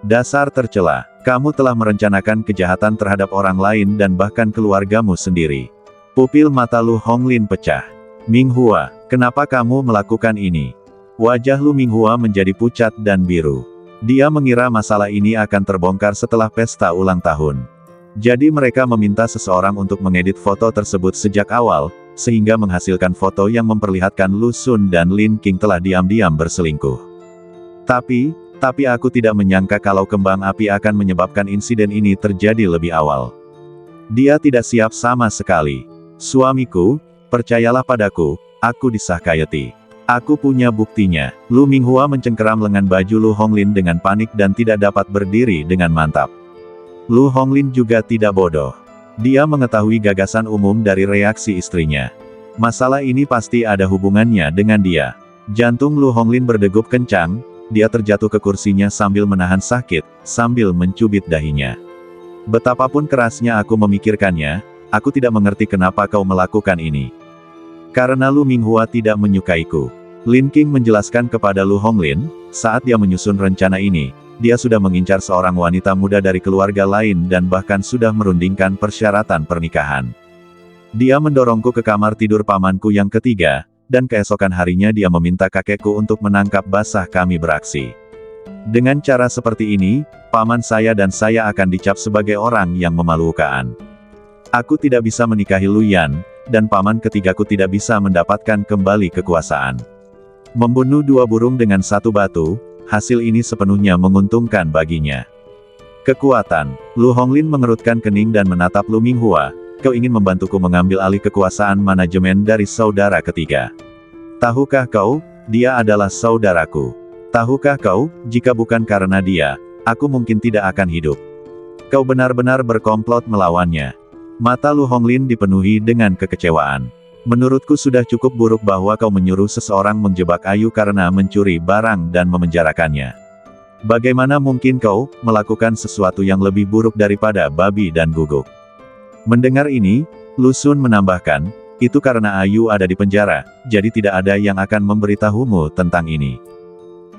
Speaker 1: Dasar tercela, kamu telah merencanakan kejahatan terhadap orang lain dan bahkan keluargamu sendiri. Pupil mata Lu Honglin pecah. Minghua, kenapa kamu melakukan ini? Wajah Lu Minghua menjadi pucat dan biru. Dia mengira masalah ini akan terbongkar setelah pesta ulang tahun. Jadi mereka meminta seseorang untuk mengedit foto tersebut sejak awal, sehingga menghasilkan foto yang memperlihatkan Lu Sun dan Lin King telah diam-diam berselingkuh. Tapi aku tidak menyangka kalau kembang api akan menyebabkan insiden ini terjadi lebih awal. Dia tidak siap sama sekali. Suamiku, percayalah padaku, aku disahkayati. Aku punya buktinya. Lu Minghua mencengkeram lengan baju Lu Honglin dengan panik dan tidak dapat berdiri dengan mantap. Lu Honglin juga tidak bodoh. Dia mengetahui gagasan umum dari reaksi istrinya. Masalah ini pasti ada hubungannya dengan dia. Jantung Lu Honglin berdegup kencang. Dia terjatuh ke kursinya sambil menahan sakit, sambil mencubit dahinya. Betapapun kerasnya aku memikirkannya, aku tidak mengerti kenapa kau melakukan ini. Karena Lu Minghua tidak menyukaiku. Lin King menjelaskan kepada Lu Honglin, saat dia menyusun rencana ini, dia sudah mengincar seorang wanita muda dari keluarga lain dan bahkan sudah merundingkan persyaratan pernikahan. Dia mendorongku ke kamar tidur pamanku yang ketiga, dan keesokan harinya dia meminta kakekku untuk menangkap basah kami beraksi. Dengan cara seperti ini, paman saya dan saya akan dicap sebagai orang yang memalukan. Aku tidak bisa menikahi Luyan, dan paman ketigaku tidak bisa mendapatkan kembali kekuasaan. Membunuh dua burung dengan satu batu, hasil ini sepenuhnya menguntungkan baginya. Kekuatan. Lu Honglin mengerutkan kening dan menatap Lu Minghua. Kau ingin membantuku mengambil alih kekuasaan manajemen dari saudara ketiga. Tahukah kau, dia adalah saudaraku. Tahukah kau, jika bukan karena dia, aku mungkin tidak akan hidup. Kau benar-benar berkomplot melawannya. Mata Lu Honglin dipenuhi dengan kekecewaan. Menurutku sudah cukup buruk bahwa kau menyuruh seseorang menjebak Ayu karena mencuri barang dan memenjarakannya. Bagaimana mungkin kau melakukan sesuatu yang lebih buruk daripada babi dan guguk? Mendengar ini, Lu Sun menambahkan, itu karena Ayu ada di penjara, jadi tidak ada yang akan memberitahumu tentang ini.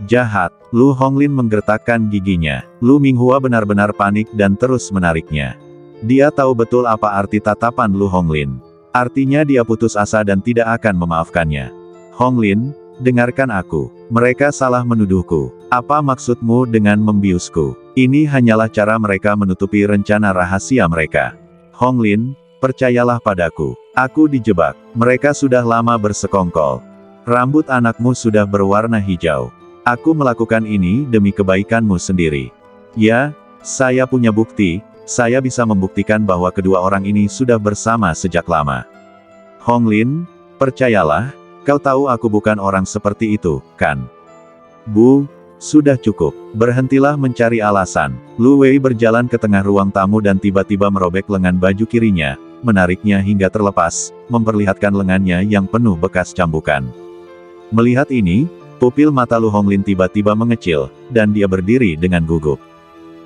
Speaker 1: Jahat. Lu Honglin menggertakkan giginya. Lu Minghua benar-benar panik dan terus menariknya. Dia tahu betul apa arti tatapan Lu Honglin. Artinya dia putus asa dan tidak akan memaafkannya. Honglin, dengarkan aku. Mereka salah menuduhku. Apa maksudmu dengan membiusku? Ini hanyalah cara mereka menutupi rencana rahasia mereka. Honglin, percayalah padaku. Aku dijebak. Mereka sudah lama bersekongkol. Rambut anakmu sudah berwarna hijau. Aku melakukan ini demi kebaikanmu sendiri. Ya, saya punya bukti. Saya bisa membuktikan bahwa kedua orang ini sudah bersama sejak lama. Honglin, percayalah, kau tahu aku bukan orang seperti itu, kan? Bu, sudah cukup. Berhentilah mencari alasan. Lu Wei berjalan ke tengah ruang tamu dan tiba-tiba merobek lengan baju kirinya, menariknya hingga terlepas, memperlihatkan lengannya yang penuh bekas cambukan. Melihat ini, pupil mata Lu Honglin tiba-tiba mengecil, dan dia berdiri dengan gugup.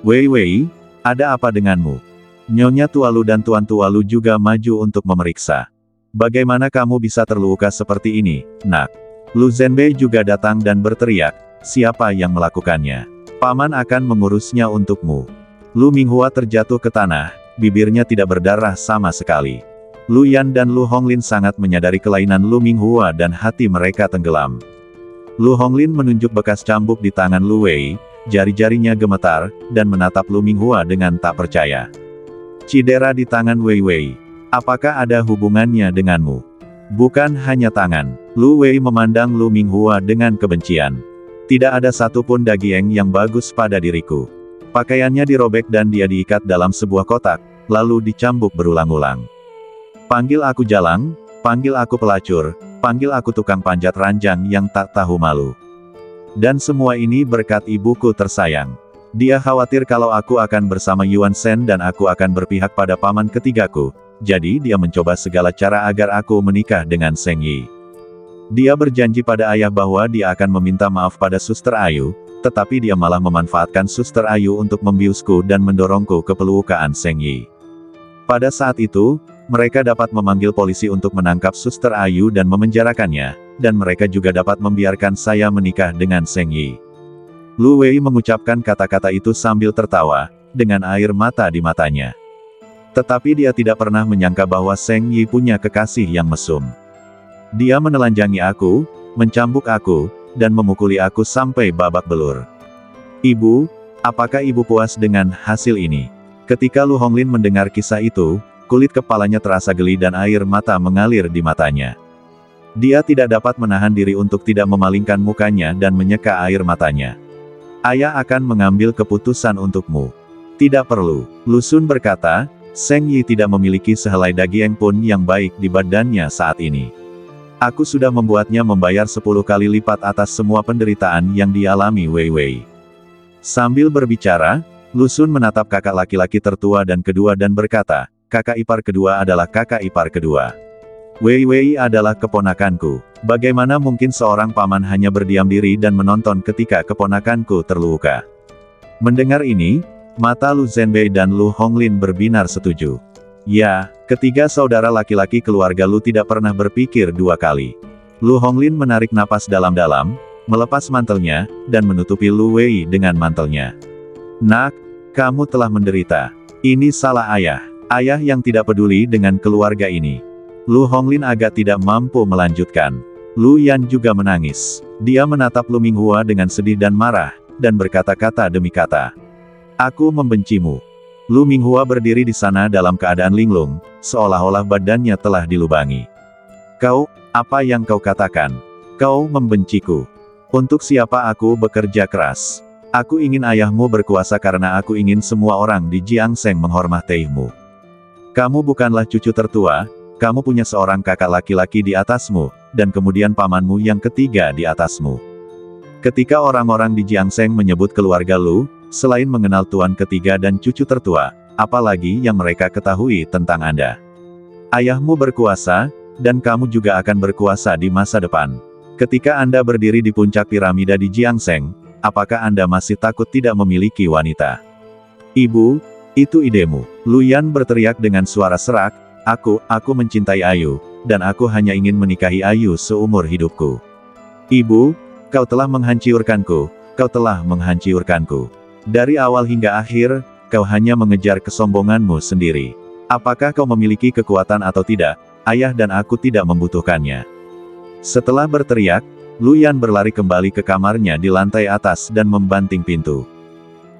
Speaker 1: Wei, ada apa denganmu? Nyonya tua Lu dan Tuan tua Lu juga maju untuk memeriksa. Bagaimana kamu bisa terluka seperti ini, nak? Lu Zhenbei juga datang dan berteriak, siapa yang melakukannya? Paman akan mengurusnya untukmu. Lu Minghua terjatuh ke tanah, bibirnya tidak berdarah sama sekali. Lu Yan dan Lu Honglin sangat menyadari kelainan Lu Minghua dan hati mereka tenggelam. Lu Honglin menunjuk bekas cambuk di tangan Lu Wei, jari-jarinya gemetar, dan menatap Lu Minghua dengan tak percaya. Cedera di tangan Wei Wei. Apakah ada hubungannya denganmu? Bukan hanya tangan. Lu Wei memandang Lu Minghua dengan kebencian. Tidak ada satupun daging yang bagus pada diriku. Pakaiannya dirobek dan dia diikat dalam sebuah kotak, lalu dicambuk berulang-ulang. Panggil aku jalang, panggil aku pelacur, panggil aku tukang panjat ranjang yang tak tahu malu. Dan semua ini berkat ibuku tersayang. Dia khawatir kalau aku akan bersama Yuan Shen dan aku akan berpihak pada paman ketigaku, jadi dia mencoba segala cara agar aku menikah dengan Seng Yi. Dia berjanji pada ayah bahwa dia akan meminta maaf pada Suster Ayu, tetapi dia malah memanfaatkan Suster Ayu untuk membiusku dan mendorongku ke pelukaan Seng Yi. Pada saat itu, mereka dapat memanggil polisi untuk menangkap Suster Ayu dan memenjarakannya, dan mereka juga dapat membiarkan saya menikah dengan Seng Yi. Lu Wei mengucapkan kata-kata itu sambil tertawa, dengan air mata di matanya. Tetapi dia tidak pernah menyangka bahwa Seng Yi punya kekasih yang mesum. Dia menelanjangi aku, mencambuk aku, dan memukuli aku sampai babak belur. Ibu, apakah ibu puas dengan hasil ini? Ketika Lu Honglin mendengar kisah itu, kulit kepalanya terasa geli dan air mata mengalir di matanya. Dia tidak dapat menahan diri untuk tidak memalingkan mukanya dan menyeka air matanya. Ayah akan mengambil keputusan untukmu. Tidak perlu. Lu Sun berkata, Seng Yi tidak memiliki sehelai daging pun yang baik di badannya saat ini. Aku sudah membuatnya membayar 10 kali lipat atas semua penderitaan yang dialami Wei Wei. Sambil berbicara, Lu Sun menatap kakak laki-laki tertua dan kedua dan berkata, kakak ipar kedua adalah kakak ipar kedua. Wei Wei adalah keponakanku. Bagaimana mungkin seorang paman hanya berdiam diri dan menonton ketika keponakanku terluka? Mendengar ini, mata Lu Zhenbei dan Lu Honglin berbinar setuju. Ya, ketiga saudara laki-laki keluarga Lu tidak pernah berpikir dua kali. Lu Honglin menarik napas dalam-dalam, melepas mantelnya, dan menutupi Lu Wei dengan mantelnya. Nak, kamu telah menderita. Ini salah ayah. Ayah yang tidak peduli dengan keluarga ini. Lu Honglin agak tidak mampu melanjutkan. Lu Yan juga menangis. Dia menatap Lu Minghua dengan sedih dan marah, dan berkata-kata demi kata. Aku membencimu. Lu Minghua berdiri di sana dalam keadaan linglung, seolah-olah badannya telah dilubangi. Kau, apa yang kau katakan? Kau membenciku. Untuk siapa aku bekerja keras? Aku ingin ayahmu berkuasa karena aku ingin semua orang di Jiangseng menghormatimu. Kamu bukanlah cucu tertua, kamu punya seorang kakak laki-laki di atasmu, dan kemudian pamanmu yang ketiga di atasmu. Ketika orang-orang di Jiangseng menyebut keluarga Lu, selain mengenal tuan ketiga dan cucu tertua, apalagi yang mereka ketahui tentang Anda? Ayahmu berkuasa, dan kamu juga akan berkuasa di masa depan. Ketika Anda berdiri di puncak piramida di Jiangseng, apakah Anda masih takut tidak memiliki wanita? Ibu, itu idemu. Lu Yan berteriak dengan suara serak, aku mencintai Ayu, dan aku hanya ingin menikahi Ayu seumur hidupku. Ibu, kau telah menghancurkanku, kau telah menghancurkanku. Dari awal hingga akhir, kau hanya mengejar kesombonganmu sendiri. Apakah kau memiliki kekuatan atau tidak? Ayah dan aku tidak membutuhkannya. Setelah berteriak, Lu Yan berlari kembali ke kamarnya di lantai atas dan membanting pintu.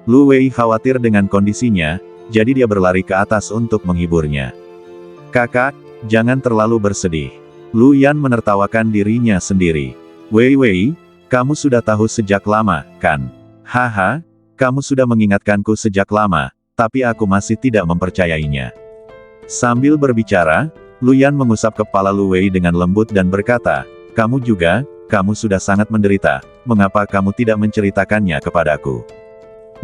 Speaker 1: Lu Wei khawatir dengan kondisinya, jadi dia berlari ke atas untuk menghiburnya. Kakak, jangan terlalu bersedih. Lu Yan menertawakan dirinya sendiri. Wei Wei, kamu sudah tahu sejak lama, kan? Haha. Kamu sudah mengingatkanku sejak lama, tapi aku masih tidak mempercayainya. Sambil berbicara, Lu Yan mengusap kepala Lu Wei dengan lembut dan berkata, kamu juga, kamu sudah sangat menderita, mengapa kamu tidak menceritakannya kepadaku?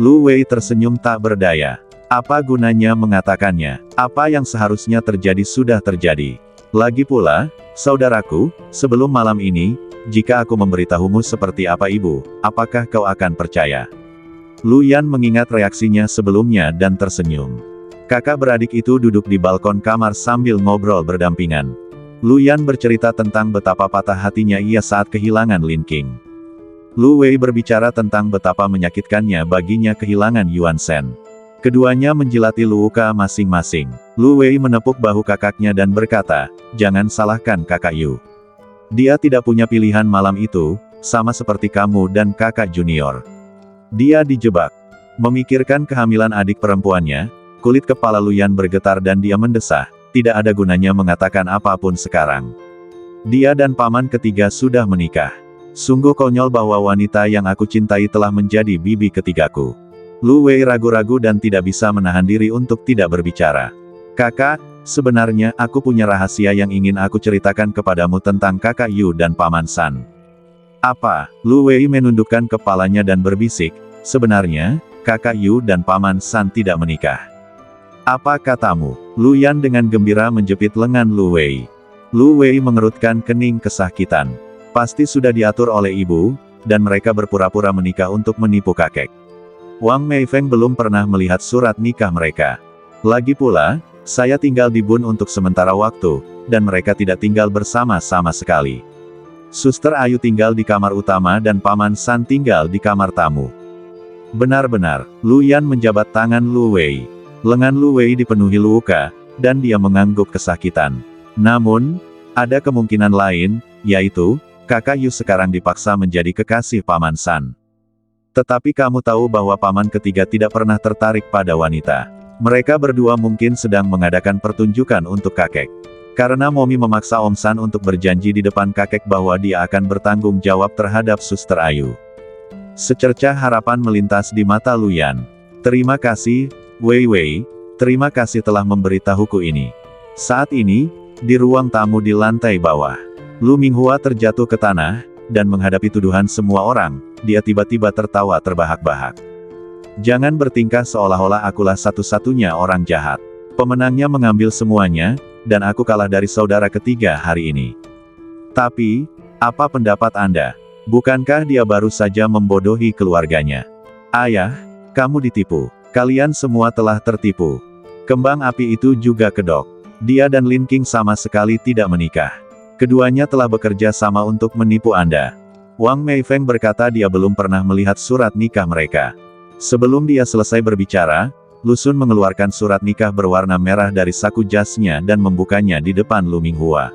Speaker 1: Lu Wei tersenyum tak berdaya. Apa gunanya mengatakannya? Apa yang seharusnya terjadi sudah terjadi. Lagi pula, saudaraku, sebelum malam ini, jika aku memberitahumu seperti apa ibu, apakah kau akan percaya? Lu Yan mengingat reaksinya sebelumnya dan tersenyum. Kakak beradik itu duduk di balkon kamar sambil ngobrol berdampingan. Lu Yan bercerita tentang betapa patah hatinya ia saat kehilangan Lin Qing. Lu Wei berbicara tentang betapa menyakitkannya baginya kehilangan Yuan Shen. Keduanya menjilati luka masing-masing. Lu Wei menepuk bahu kakaknya dan berkata, "Jangan salahkan kakak Yu. Dia tidak punya pilihan malam itu, sama seperti kamu dan kakak junior. Dia dijebak." Memikirkan kehamilan adik perempuannya, kulit kepala Luyan bergetar dan dia mendesah, tidak ada gunanya mengatakan apapun sekarang. Dia dan paman ketiga sudah menikah. Sungguh konyol bahwa wanita yang aku cintai telah menjadi bibi ketigaku. Lu Wei ragu-ragu dan tidak bisa menahan diri untuk tidak berbicara. "Kakak, sebenarnya aku punya rahasia yang ingin aku ceritakan kepadamu tentang kakak Yu dan paman San." "Apa?" Lu Wei menundukkan kepalanya dan berbisik, "Sebenarnya, kakak Yu dan paman San tidak menikah." "Apa katamu?" Luyan dengan gembira menjepit lengan Lu Wei. Lu Wei mengerutkan kening kesakitan. Pasti sudah diatur oleh ibu, dan mereka berpura-pura menikah untuk menipu kakek. Wang Meifeng belum pernah melihat surat nikah mereka. Lagi pula, saya tinggal di Bun untuk sementara waktu, dan mereka tidak tinggal bersama sama sekali. Suster Ayu tinggal di kamar utama dan paman San tinggal di kamar tamu. Benar-benar, Luyan menjabat tangan Lu Wei. Lengan Lu Wei dipenuhi luka, dan dia mengangguk kesakitan. Namun, ada kemungkinan lain, yaitu, kakak Yu sekarang dipaksa menjadi kekasih paman San. Tetapi kamu tahu bahwa paman ketiga tidak pernah tertarik pada wanita. Mereka berdua mungkin sedang mengadakan pertunjukan untuk kakek. Karena Momi memaksa Om San untuk berjanji di depan kakek bahwa dia akan bertanggung jawab terhadap Suster Ayu. Secercah harapan melintas di mata Luyan. "Terima kasih, Wei Wei, terima kasih telah memberitahuku ini." Saat ini, di ruang tamu di lantai bawah, Lu Minghua terjatuh ke tanah, dan menghadapi tuduhan semua orang, dia tiba-tiba tertawa terbahak-bahak. "Jangan bertingkah seolah-olah akulah satu-satunya orang jahat. Pemenangnya mengambil semuanya, dan aku kalah dari saudara ketiga hari ini. Tapi, apa pendapat Anda? Bukankah dia baru saja membodohi keluarganya?" "Ayah, kamu ditipu. Kalian semua telah tertipu. Kembang api itu juga kedok. Dia dan Lin King sama sekali tidak menikah. Keduanya telah bekerja sama untuk menipu Anda." Wang Meifeng berkata dia belum pernah melihat surat nikah mereka. Sebelum dia selesai berbicara, Lu Sun mengeluarkan surat nikah berwarna merah dari saku jasnya dan membukanya di depan Lu Minghua.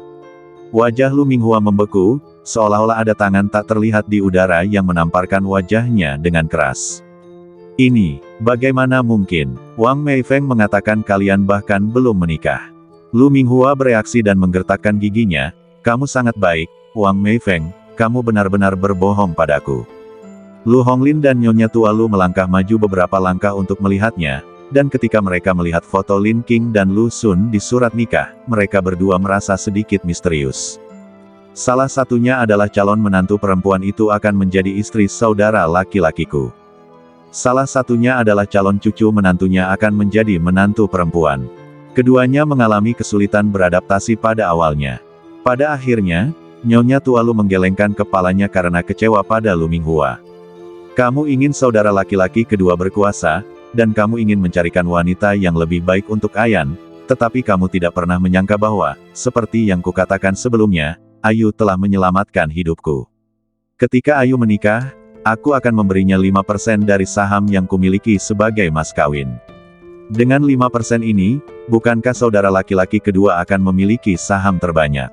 Speaker 1: Wajah Lu Minghua membeku, seolah-olah ada tangan tak terlihat di udara yang menamparkan wajahnya dengan keras. "Ini, bagaimana mungkin?" Wang Meifeng mengatakan kalian bahkan belum menikah. Lu Minghua bereaksi dan menggertakkan giginya. "Kamu sangat baik, Wang Meifeng, kamu benar-benar berbohong padaku." Lu Honglin dan Nyonya Tua Lu melangkah maju beberapa langkah untuk melihatnya, dan ketika mereka melihat foto Lin King dan Lu Sun di surat nikah, mereka berdua merasa sedikit misterius. Salah satunya adalah calon menantu perempuan itu akan menjadi istri saudara laki-lakiku. Salah satunya adalah calon cucu menantunya akan menjadi menantu perempuan. Keduanya mengalami kesulitan beradaptasi pada awalnya. Pada akhirnya, Nyonya Tua Lu menggelengkan kepalanya karena kecewa pada Lu Minghua. "Kamu ingin saudara laki-laki kedua berkuasa, dan kamu ingin mencarikan wanita yang lebih baik untuk Ayan, tetapi kamu tidak pernah menyangka bahwa, seperti yang kukatakan sebelumnya, Ayu telah menyelamatkan hidupku. Ketika Ayu menikah, aku akan memberinya 5% dari saham yang kumiliki sebagai mas kawin. Dengan 5% ini, bukankah saudara laki-laki kedua akan memiliki saham terbanyak?"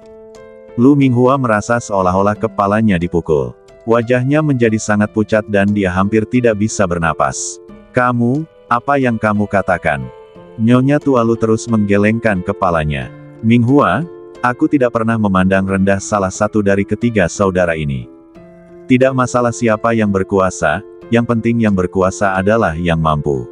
Speaker 1: Lu Minghua merasa seolah-olah kepalanya dipukul. Wajahnya menjadi sangat pucat dan dia hampir tidak bisa bernapas. "Kamu, apa yang kamu katakan?" Nyonya Tua Lu terus menggelengkan kepalanya. "Minghua, aku tidak pernah memandang rendah salah satu dari ketiga saudara ini. Tidak masalah siapa yang berkuasa, yang penting yang berkuasa adalah yang mampu.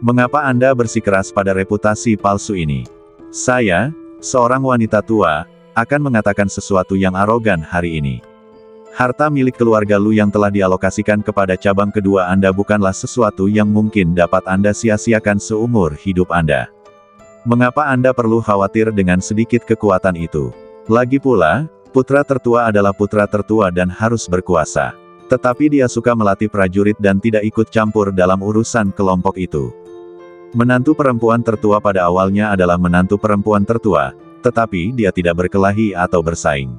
Speaker 1: Mengapa Anda bersikeras pada reputasi palsu ini? Saya, seorang wanita tua, akan mengatakan sesuatu yang arogan hari ini. Harta milik keluarga Lu yang telah dialokasikan kepada cabang kedua Anda bukanlah sesuatu yang mungkin dapat Anda sia-siakan seumur hidup Anda. Mengapa Anda perlu khawatir dengan sedikit kekuatan itu? Lagi pula, putra tertua adalah putra tertua dan harus berkuasa. Tetapi dia suka melatih prajurit dan tidak ikut campur dalam urusan kelompok itu. Menantu perempuan tertua pada awalnya adalah menantu perempuan tertua, tetapi dia tidak berkelahi atau bersaing.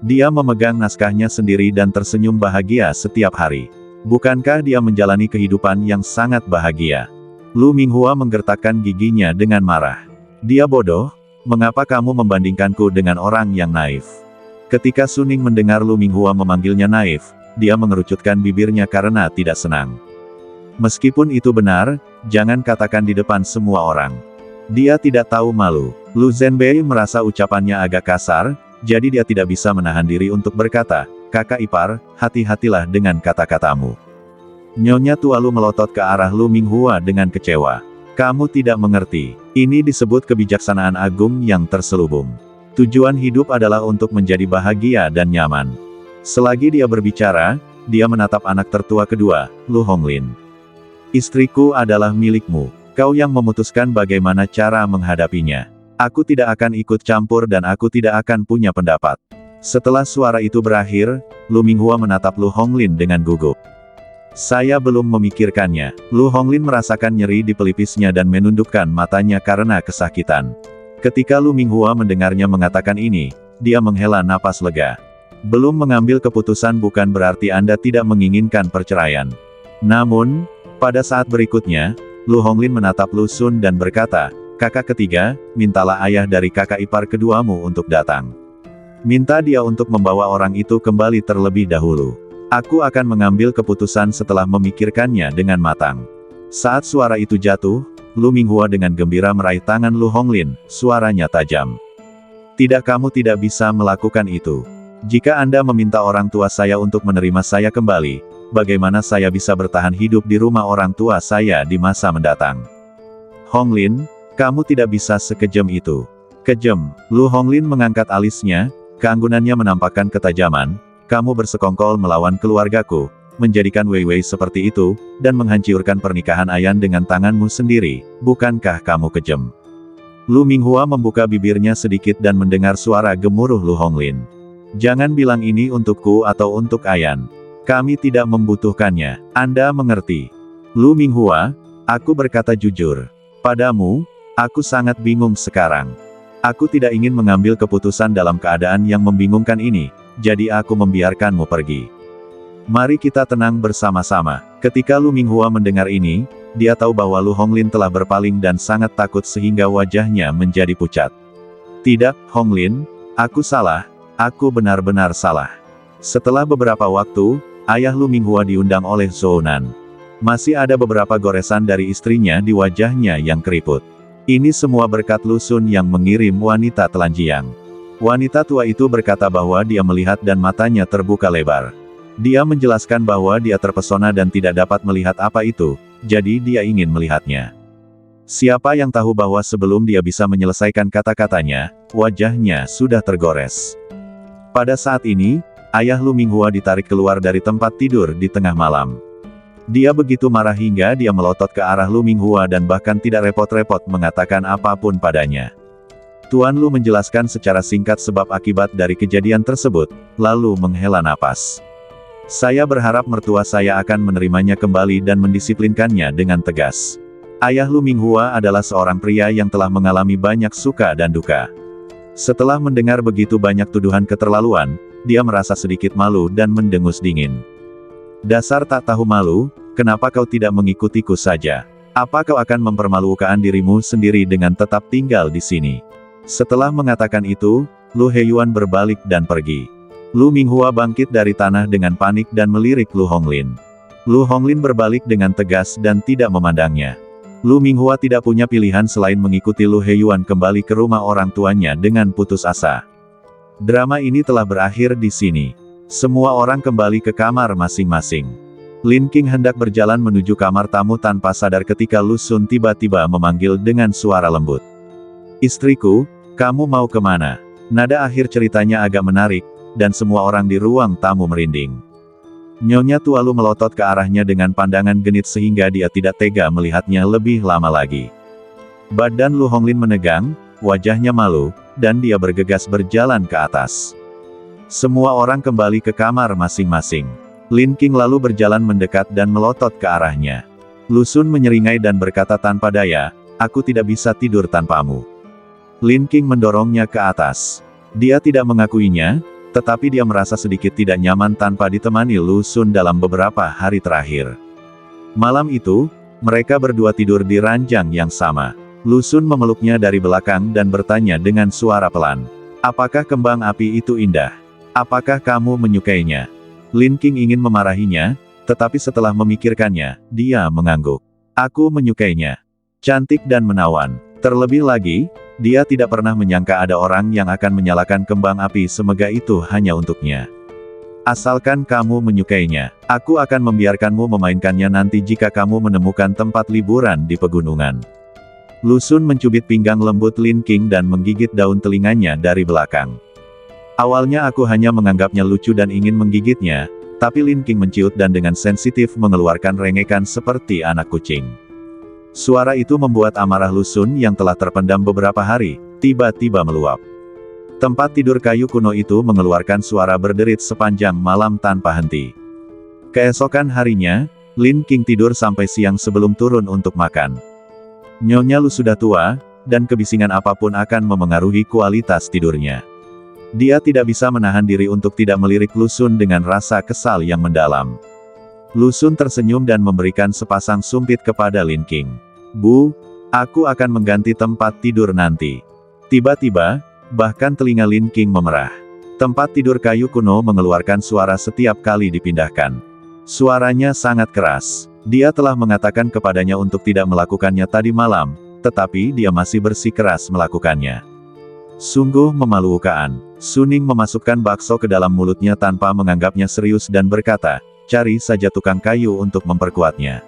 Speaker 1: Dia memegang naskahnya sendiri dan tersenyum bahagia setiap hari. Bukankah dia menjalani kehidupan yang sangat bahagia? Lu Minghua menggertakkan giginya dengan marah. Dia bodoh, mengapa kamu membandingkanku dengan orang yang naif? Ketika Suning mendengar Lu Minghua memanggilnya naif, dia mengerucutkan bibirnya karena tidak senang. Meskipun itu benar, jangan katakan di depan semua orang. Dia tidak tahu malu. Lu Zhenbei merasa ucapannya agak kasar, jadi dia tidak bisa menahan diri untuk berkata, "Kakak ipar, hati-hatilah dengan kata-katamu." Nyonya Tua Lu melotot ke arah Lu Minghua dengan kecewa. Kamu tidak mengerti. Ini disebut kebijaksanaan agung yang terselubung. Tujuan hidup adalah untuk menjadi bahagia dan nyaman. Selagi dia berbicara, dia menatap anak tertua kedua, Lu Honglin. Istriku adalah milikmu. Kau yang memutuskan bagaimana cara menghadapinya. Aku tidak akan ikut campur dan aku tidak akan punya pendapat. Setelah suara itu berakhir, Lu Minghua menatap Lu Honglin dengan gugup. Saya belum memikirkannya. Lu Honglin merasakan nyeri di pelipisnya dan menundukkan matanya karena kesakitan. Ketika Lu Minghua mendengarnya mengatakan ini, dia menghela napas lega. Belum mengambil keputusan bukan berarti Anda tidak menginginkan perceraian. Namun, pada saat berikutnya, Lu Honglin menatap Lu Sun dan berkata, "Kakak ketiga, mintalah ayah dari kakak ipar keduamu untuk datang. Minta dia untuk membawa orang itu kembali terlebih dahulu. Aku akan mengambil keputusan setelah memikirkannya dengan matang." Saat suara itu jatuh, Lu Minghua dengan gembira meraih tangan Lu Honglin, suaranya tajam. "Tidak, kamu tidak bisa melakukan itu. Jika Anda meminta orang tua saya untuk menerima saya kembali, bagaimana saya bisa bertahan hidup di rumah orang tua saya di masa mendatang? Honglin, kamu tidak bisa sekejam itu." "Kejam?" Lu Honglin mengangkat alisnya, keanggunannya menampakkan ketajaman. "Kamu bersekongkol melawan keluargaku, menjadikan Wei Wei seperti itu, dan menghancurkan pernikahan Ayan dengan tanganmu sendiri, bukankah kamu kejam?" Lu Minghua membuka bibirnya sedikit dan mendengar suara gemuruh Lu Honglin. "Jangan bilang ini untukku atau untuk Ayan. Kami tidak membutuhkannya, Anda mengerti?" "Lu Minghua, aku berkata jujur. Padamu, aku sangat bingung sekarang. Aku tidak ingin mengambil keputusan dalam keadaan yang membingungkan ini, jadi aku membiarkanmu pergi. Mari kita tenang bersama-sama." Ketika Lu Minghua mendengar ini, dia tahu bahwa Lu Honglin telah berpaling dan sangat takut sehingga wajahnya menjadi pucat. "Tidak, Honglin, aku salah, aku benar-benar salah." Setelah beberapa waktu, ayah Lu Minghua diundang oleh Zhounan. Masih ada beberapa goresan dari istrinya di wajahnya yang keriput. Ini semua berkat Lu Sun yang mengirim wanita telanjang. Wanita tua itu berkata bahwa dia melihat dan matanya terbuka lebar. Dia menjelaskan bahwa dia terpesona dan tidak dapat melihat apa itu, jadi dia ingin melihatnya. Siapa yang tahu bahwa sebelum dia bisa menyelesaikan kata-katanya, wajahnya sudah tergores. Pada saat ini, ayah Lu Minghua ditarik keluar dari tempat tidur di tengah malam. Dia begitu marah hingga dia melotot ke arah Lu Minghua dan bahkan tidak repot-repot mengatakan apapun padanya. Tuan Lu menjelaskan secara singkat sebab akibat dari kejadian tersebut, lalu menghela napas. "Saya berharap mertua saya akan menerimanya kembali dan mendisiplinkannya dengan tegas. Ayah Lu Minghua adalah seorang pria yang telah mengalami banyak suka dan duka." Setelah mendengar begitu banyak tuduhan keterlaluan, dia merasa sedikit malu dan mendengus dingin. "Dasar tak tahu malu, kenapa kau tidak mengikutiku saja? Apa kau akan mempermalukan dirimu sendiri dengan tetap tinggal di sini?" Setelah mengatakan itu, Lu Heiyuan berbalik dan pergi. Lu Minghua bangkit dari tanah dengan panik dan melirik Lu Honglin. Lu Honglin berbalik dengan tegas dan tidak memandangnya. Lu Minghua tidak punya pilihan selain mengikuti Lu Heiyuan kembali ke rumah orang tuanya dengan putus asa. Drama ini telah berakhir di sini. Semua orang kembali ke kamar masing-masing. Lin Qing hendak berjalan menuju kamar tamu tanpa sadar ketika Lu Sun tiba-tiba memanggil dengan suara lembut. "Istriku, kamu mau kemana?" Nada akhir ceritanya agak menarik, dan semua orang di ruang tamu merinding. Nyonya Tua Lu melotot ke arahnya dengan pandangan genit sehingga dia tidak tega melihatnya lebih lama lagi. Badan Lu Honglin menegang, wajahnya malu, dan dia bergegas berjalan ke atas. Semua orang kembali ke kamar masing-masing. Lin Qing lalu berjalan mendekat dan melotot ke arahnya. Lu Sun menyeringai dan berkata tanpa daya, "Aku tidak bisa tidur tanpamu." Lin Qing mendorongnya ke atas. Dia tidak mengakuinya, tetapi dia merasa sedikit tidak nyaman tanpa ditemani Lu Sun dalam beberapa hari terakhir. Malam itu, Mereka berdua tidur di ranjang yang sama. Lu Xun memeluknya dari belakang dan bertanya dengan suara pelan. Apakah kembang api itu indah? Apakah kamu menyukainya? Lin Qing ingin memarahinya, tetapi setelah memikirkannya, dia mengangguk. Aku menyukainya. Cantik dan menawan. Terlebih lagi, dia tidak pernah menyangka ada orang yang akan menyalakan kembang api semegah itu hanya untuknya. Asalkan kamu menyukainya, aku akan membiarkanmu memainkannya nanti jika kamu menemukan tempat liburan di pegunungan. Lu Xun mencubit pinggang lembut Lin Qing dan menggigit daun telinganya dari belakang. Awalnya aku hanya menganggapnya lucu dan ingin menggigitnya, tapi Lin Qing menciut dan dengan sensitif mengeluarkan rengekan seperti anak kucing. Suara itu membuat amarah Lu Xun yang telah terpendam beberapa hari, tiba-tiba meluap. Tempat tidur kayu kuno itu mengeluarkan suara berderit sepanjang malam tanpa henti. Keesokan harinya, Lin Qing tidur sampai siang sebelum turun untuk makan. Nyonya Lu sudah tua, dan kebisingan apapun akan memengaruhi kualitas tidurnya. Dia tidak bisa menahan diri untuk tidak melirik Lu Xun dengan rasa kesal yang mendalam. Lu Xun tersenyum dan memberikan sepasang sumpit kepada Lin Qing. Bu, aku akan mengganti tempat tidur nanti. Tiba-tiba, bahkan telinga Lin Qing memerah. Tempat tidur kayu kuno mengeluarkan suara setiap kali dipindahkan. Suaranya sangat keras. Dia telah mengatakan kepadanya untuk tidak melakukannya tadi malam, tetapi dia masih bersikeras melakukannya. Sungguh memalukan. Suning memasukkan bakso ke dalam mulutnya tanpa menganggapnya serius dan berkata, cari saja tukang kayu untuk memperkuatnya.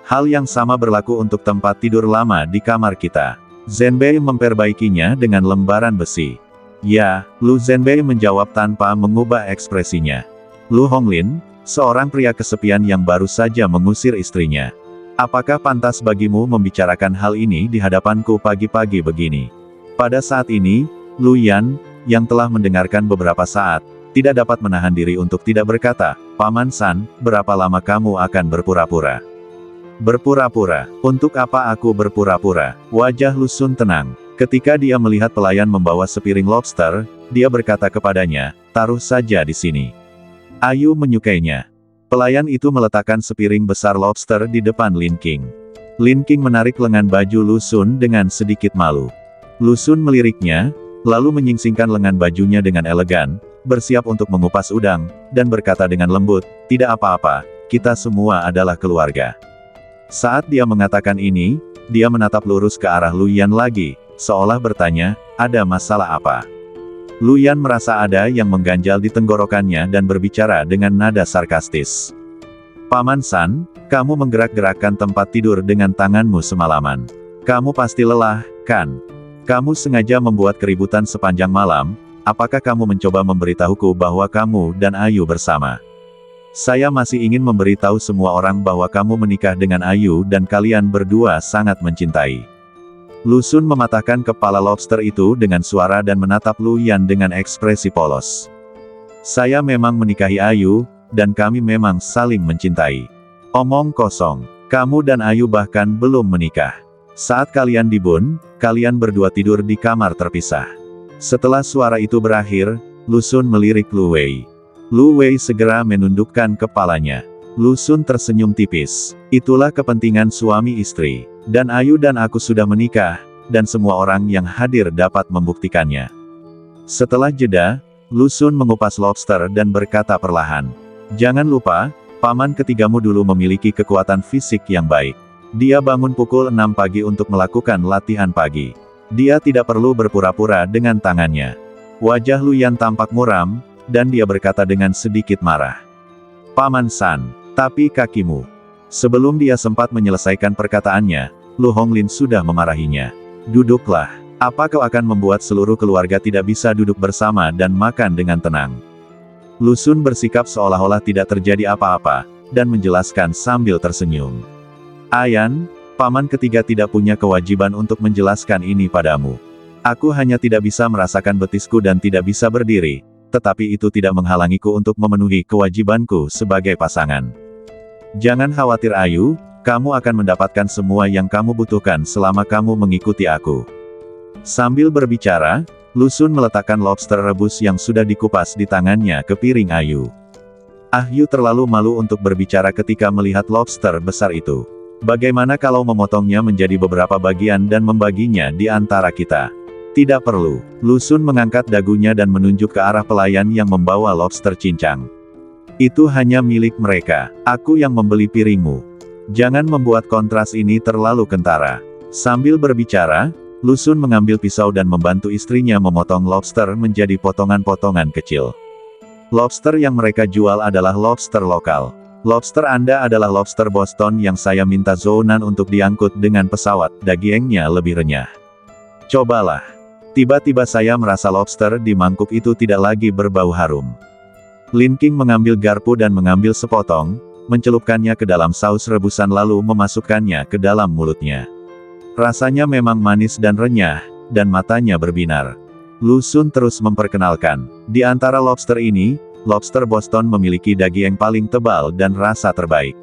Speaker 1: Hal yang sama berlaku untuk tempat tidur lama di kamar kita. Zhenbei memperbaikinya dengan lembaran besi. Ya, Lu Zhenbei menjawab tanpa mengubah ekspresinya. Lu Honglin, seorang pria kesepian yang baru saja mengusir istrinya. Apakah pantas bagimu membicarakan hal ini di hadapanku pagi-pagi begini? Pada saat ini, Lu Yan, yang telah mendengarkan beberapa saat, tidak dapat menahan diri untuk tidak berkata, Paman San, berapa lama kamu akan berpura-pura? Berpura-pura. Untuk apa aku berpura-pura? Wajah Lu Xun tenang. Ketika dia melihat pelayan membawa sepiring lobster, dia berkata kepadanya, taruh saja di sini. Ayu menyukainya. Pelayan itu meletakkan sepiring besar lobster di depan Lin Qing. Lin Qing menarik lengan baju Lu Xun dengan sedikit malu. Lu Xun meliriknya, lalu menyingsingkan lengan bajunya dengan elegan, bersiap untuk mengupas udang, dan berkata dengan lembut, tidak apa-apa, kita semua adalah keluarga. Saat dia mengatakan ini, dia menatap lurus ke arah Lu Yan lagi, seolah bertanya, ada masalah apa? Lu Yan merasa ada yang mengganjal di tenggorokannya dan berbicara dengan nada sarkastis. Paman San, kamu menggerak-gerakkan tempat tidur dengan tanganmu semalaman. Kamu pasti lelah, kan? Kamu sengaja membuat keributan sepanjang malam, apakah kamu mencoba memberitahuku bahwa kamu dan Ayu bersama? Saya masih ingin memberitahu semua orang bahwa kamu menikah dengan Ayu dan kalian berdua sangat mencintai. Lu Xun mematahkan kepala lobster itu dengan suara dan menatap Lu Yan dengan ekspresi polos. Saya memang menikahi Ayu, dan kami memang saling mencintai. Omong kosong. Kamu dan Ayu bahkan belum menikah. Saat kalian di Bun, kalian berdua tidur di kamar terpisah. Setelah suara itu berakhir, Lu Xun melirik Lu Wei. Lu Wei segera menundukkan kepalanya. Lu Xun tersenyum tipis. Itulah kepentingan suami istri. Dan Ayu dan aku sudah menikah, dan semua orang yang hadir dapat membuktikannya. Setelah jeda, Lu Xun mengupas lobster dan berkata perlahan. Jangan lupa, paman ketigamu dulu memiliki kekuatan fisik yang baik. Dia bangun pukul 6 pagi untuk melakukan latihan pagi. Dia tidak perlu berpura-pura dengan tangannya. Wajah Lu Yan tampak muram, dan dia berkata dengan sedikit marah. Paman San, tapi kakimu. Sebelum dia sempat menyelesaikan perkataannya, Lu Honglin sudah memarahinya. Duduklah. Apa kau akan membuat seluruh keluarga tidak bisa duduk bersama dan makan dengan tenang? Lu Xun bersikap seolah-olah tidak terjadi apa-apa, dan menjelaskan sambil tersenyum. Ayan, paman ketiga tidak punya kewajiban untuk menjelaskan ini padamu. Aku hanya tidak bisa merasakan betisku dan tidak bisa berdiri, tetapi itu tidak menghalangiku untuk memenuhi kewajibanku sebagai pasangan. Jangan khawatir Ayu, kamu akan mendapatkan semua yang kamu butuhkan selama kamu mengikuti aku. Sambil berbicara, Lu Xun meletakkan lobster rebus yang sudah dikupas di tangannya ke piring Ayu. Ayu terlalu malu untuk berbicara ketika melihat lobster besar itu. Bagaimana kalau memotongnya menjadi beberapa bagian dan membaginya di antara kita? Tidak perlu. Lu Xun mengangkat dagunya dan menunjuk ke arah pelayan yang membawa lobster cincang. Itu hanya milik mereka. Aku yang membeli piringmu. Jangan membuat kontras ini terlalu kentara. Sambil berbicara, Lu Xun mengambil pisau dan membantu istrinya memotong lobster menjadi potongan-potongan kecil. Lobster yang mereka jual adalah lobster lokal. Lobster Anda adalah lobster Boston yang saya minta Zhounan untuk diangkut dengan pesawat, dagingnya lebih renyah. Cobalah. Tiba-tiba saya merasa lobster di mangkuk itu tidak lagi berbau harum. Lin King mengambil garpu dan mengambil sepotong, mencelupkannya ke dalam saus rebusan lalu memasukkannya ke dalam mulutnya. Rasanya memang manis dan renyah, dan matanya berbinar. Lu Xun terus memperkenalkan, di antara lobster ini, lobster Boston memiliki daging yang paling tebal dan rasa terbaik.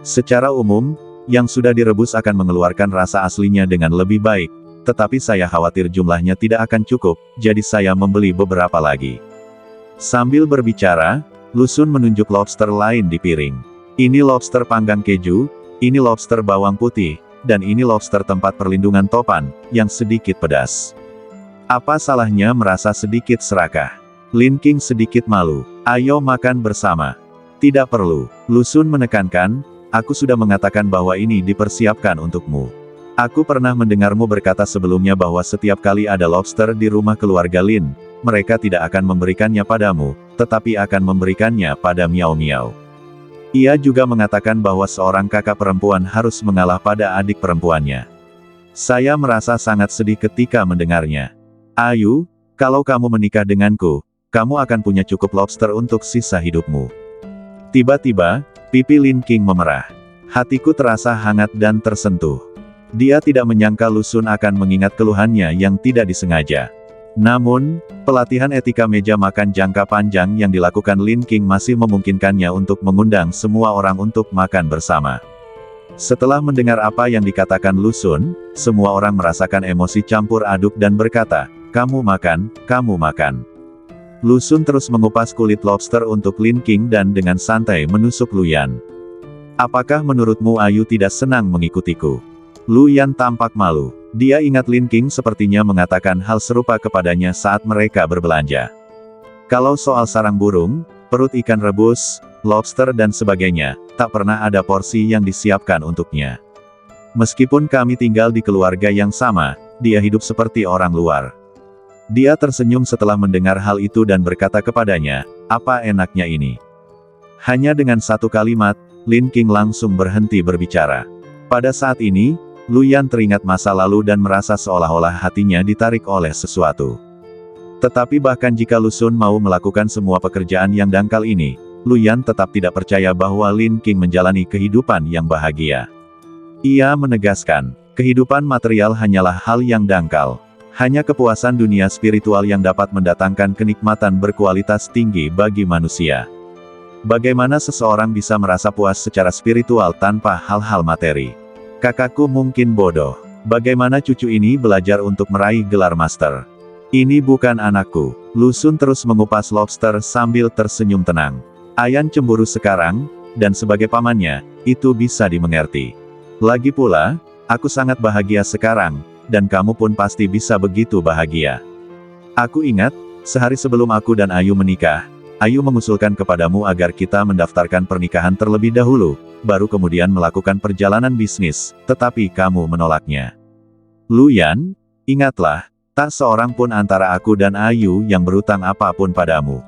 Speaker 1: Secara umum, yang sudah direbus akan mengeluarkan rasa aslinya dengan lebih baik, tetapi saya khawatir jumlahnya tidak akan cukup, jadi saya membeli beberapa lagi. Sambil berbicara, Lu Xun menunjuk lobster lain di piring. Ini lobster panggang keju, ini lobster bawang putih, dan ini lobster tempat perlindungan topan, yang sedikit pedas. Apa salahnya merasa sedikit serakah? Lin King sedikit malu. Ayo makan bersama. Tidak perlu. Lu Xun menekankan, aku sudah mengatakan bahwa ini dipersiapkan untukmu. Aku pernah mendengarmu berkata sebelumnya bahwa setiap kali ada lobster di rumah keluarga Lin, mereka tidak akan memberikannya padamu, tetapi akan memberikannya pada Miao Miao. Ia juga mengatakan bahwa seorang kakak perempuan harus mengalah pada adik perempuannya. Saya merasa sangat sedih ketika mendengarnya. Ayu, kalau kamu menikah denganku, kamu akan punya cukup lobster untuk sisa hidupmu. Tiba-tiba, pipi Lin King memerah. Hatiku terasa hangat dan tersentuh. Dia tidak menyangka Lu Xun akan mengingat keluhannya yang tidak disengaja. Namun, pelatihan etika meja makan jangka panjang yang dilakukan Lin King masih memungkinkannya untuk mengundang semua orang untuk makan bersama. Setelah mendengar apa yang dikatakan Lu Xun, semua orang merasakan emosi campur aduk dan berkata, kamu makan, kamu makan. Lu Xun terus mengupas kulit lobster untuk Lin King dan dengan santai menusuk Luyan. Apakah menurutmu Ayu tidak senang mengikutiku? Luyan tampak malu. Dia ingat Lin King sepertinya mengatakan hal serupa kepadanya saat mereka berbelanja. Kalau soal sarang burung, perut ikan rebus, lobster dan sebagainya, tak pernah ada porsi yang disiapkan untuknya. Meskipun kami tinggal di keluarga yang sama, dia hidup seperti orang luar. Dia tersenyum setelah mendengar hal itu dan berkata kepadanya, apa enaknya ini? Hanya dengan satu kalimat, Lin King langsung berhenti berbicara. Pada saat ini, Luyan teringat masa lalu dan merasa seolah-olah hatinya ditarik oleh sesuatu. Tetapi bahkan jika Lu Xun mau melakukan semua pekerjaan yang dangkal ini, Luyan tetap tidak percaya bahwa Lin King menjalani kehidupan yang bahagia. Ia menegaskan, kehidupan material hanyalah hal yang dangkal. Hanya kepuasan dunia spiritual yang dapat mendatangkan kenikmatan berkualitas tinggi bagi manusia. Bagaimana seseorang bisa merasa puas secara spiritual tanpa hal-hal materi? Kakakku mungkin bodoh. Bagaimana cucu ini belajar untuk meraih gelar master? Ini bukan anakku. Lu Xun terus mengupas lobster sambil tersenyum tenang. Ayan cemburu sekarang, dan sebagai pamannya, itu bisa dimengerti. Lagi pula, aku sangat bahagia sekarang, dan kamu pun pasti bisa begitu bahagia. Aku ingat, sehari sebelum aku dan Ayu menikah, Ayu mengusulkan kepadamu agar kita mendaftarkan pernikahan terlebih dahulu, baru kemudian melakukan perjalanan bisnis, tetapi kamu menolaknya. Luyan, ingatlah, tak seorang pun antara aku dan Ayu yang berutang apapun padamu.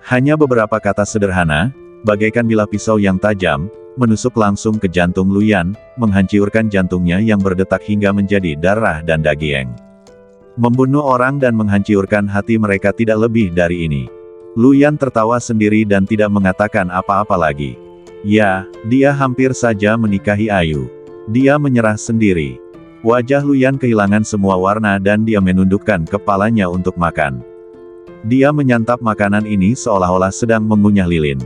Speaker 1: Hanya beberapa kata sederhana, bagaikan bilah pisau yang tajam, menusuk langsung ke jantung Luyan, menghancurkan jantungnya yang berdetak hingga menjadi darah dan daging. Membunuh orang dan menghancurkan hati mereka tidak lebih dari ini. Luyan tertawa sendiri dan tidak mengatakan apa-apa lagi. Ya, dia hampir saja menikahi Ayu. Dia menyerah sendiri. Wajah Luyan kehilangan semua warna dan dia menundukkan kepalanya untuk makan. Dia menyantap makanan ini seolah-olah sedang mengunyah lilin.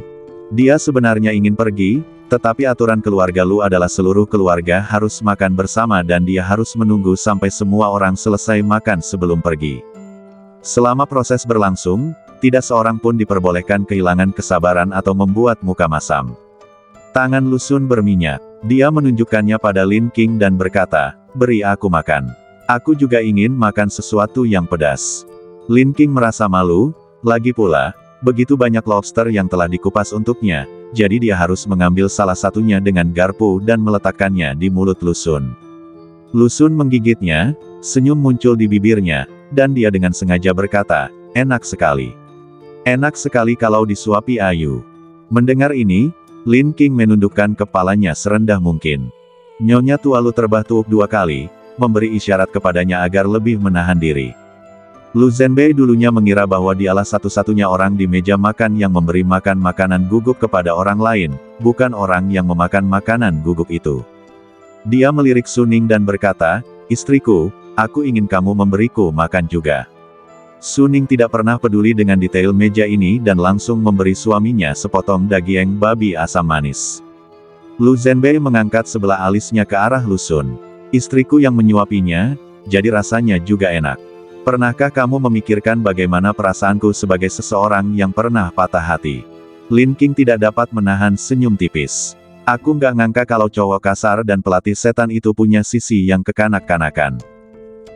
Speaker 1: Dia sebenarnya ingin pergi, tetapi aturan keluarga Lu adalah seluruh keluarga harus makan bersama dan dia harus menunggu sampai semua orang selesai makan sebelum pergi. Selama proses berlangsung, tidak seorang pun diperbolehkan kehilangan kesabaran atau membuat muka masam. Tangan Lu Xun berminyak. Dia menunjukkannya pada Lin King dan berkata, "Beri aku makan. Aku juga ingin makan sesuatu yang pedas." Lin King merasa malu, lagi pula, begitu banyak lobster yang telah dikupas untuknya, jadi dia harus mengambil salah satunya dengan garpu dan meletakkannya di mulut Lu Xun. Lu Xun menggigitnya, senyum muncul di bibirnya, dan dia dengan sengaja berkata, "Enak sekali. Enak sekali kalau disuapi Ayu." Mendengar ini, Lin King menundukkan kepalanya serendah mungkin. Nyonya Tua Lu terbahtuk 2 kali, memberi isyarat kepadanya agar lebih menahan diri. Lu Zhenbei dulunya mengira bahwa dialah satu-satunya orang di meja makan yang memberi makan makanan gugup kepada orang lain, bukan orang yang memakan makanan gugup itu. Dia melirik Suning dan berkata, "Istriku, aku ingin kamu memberiku makan juga." Suning tidak pernah peduli dengan detail meja ini dan langsung memberi suaminya sepotong daging babi asam manis. Lu Zhenbei mengangkat sebelah alisnya ke arah Lu Xun. "Istriku yang menyuapinya, jadi rasanya juga enak. Pernahkah kamu memikirkan bagaimana perasaanku sebagai seseorang yang pernah patah hati?" Lin King tidak dapat menahan senyum tipis. "Aku nggak ngangka kalau cowok kasar dan pelatih setan itu punya sisi yang kekanak-kanakan."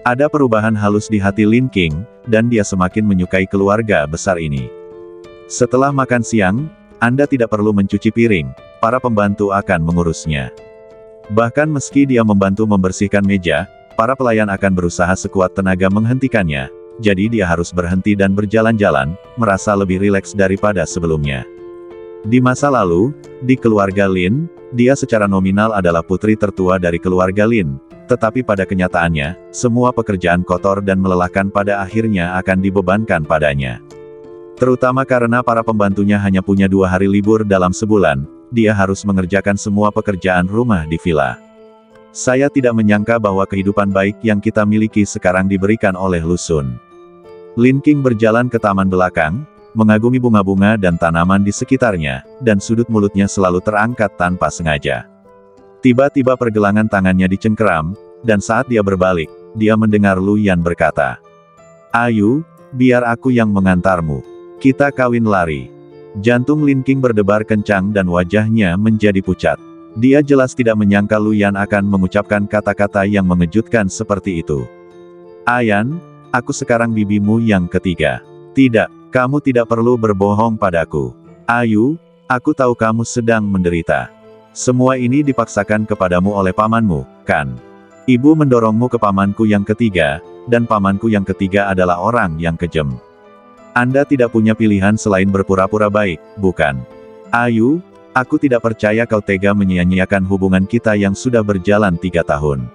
Speaker 1: Ada perubahan halus di hati Lin King, dan dia semakin menyukai keluarga besar ini. Setelah makan siang, Anda tidak perlu mencuci piring, para pembantu akan mengurusnya. Bahkan meski dia membantu membersihkan meja, para pelayan akan berusaha sekuat tenaga menghentikannya, jadi dia harus berhenti dan berjalan-jalan, merasa lebih rileks daripada sebelumnya. Di masa lalu, di keluarga Lin, dia secara nominal adalah putri tertua dari keluarga Lin. Tetapi pada kenyataannya, semua pekerjaan kotor dan melelahkan pada akhirnya akan dibebankan padanya. Terutama karena para pembantunya hanya punya 2 hari libur dalam sebulan, dia harus mengerjakan semua pekerjaan rumah di villa. Saya tidak menyangka bahwa kehidupan baik yang kita miliki sekarang diberikan oleh Lu Xun. Lin King berjalan ke taman belakang, mengagumi bunga-bunga dan tanaman di sekitarnya, dan sudut mulutnya selalu terangkat tanpa sengaja. Tiba-tiba pergelangan tangannya dicengkeram, dan saat dia berbalik, dia mendengar Lu Yan berkata, "Ayu, biar aku yang mengantarmu. Kita kawin lari." Jantung Lin King berdebar kencang dan wajahnya menjadi pucat. Dia jelas tidak menyangka Lu Yan akan mengucapkan kata-kata yang mengejutkan seperti itu. "Ayan, aku sekarang bibimu yang ketiga. Tidak, kamu tidak perlu berbohong padaku. Ayu, aku tahu kamu sedang menderita. Semua ini dipaksakan kepadamu oleh pamanmu, kan? Ibu mendorongmu ke pamanku yang ketiga, dan pamanku yang ketiga adalah orang yang kejam. Anda tidak punya pilihan selain berpura-pura baik, bukan? Ayu, aku tidak percaya kau tega menyia-nyiakan hubungan kita yang sudah berjalan 3 tahun."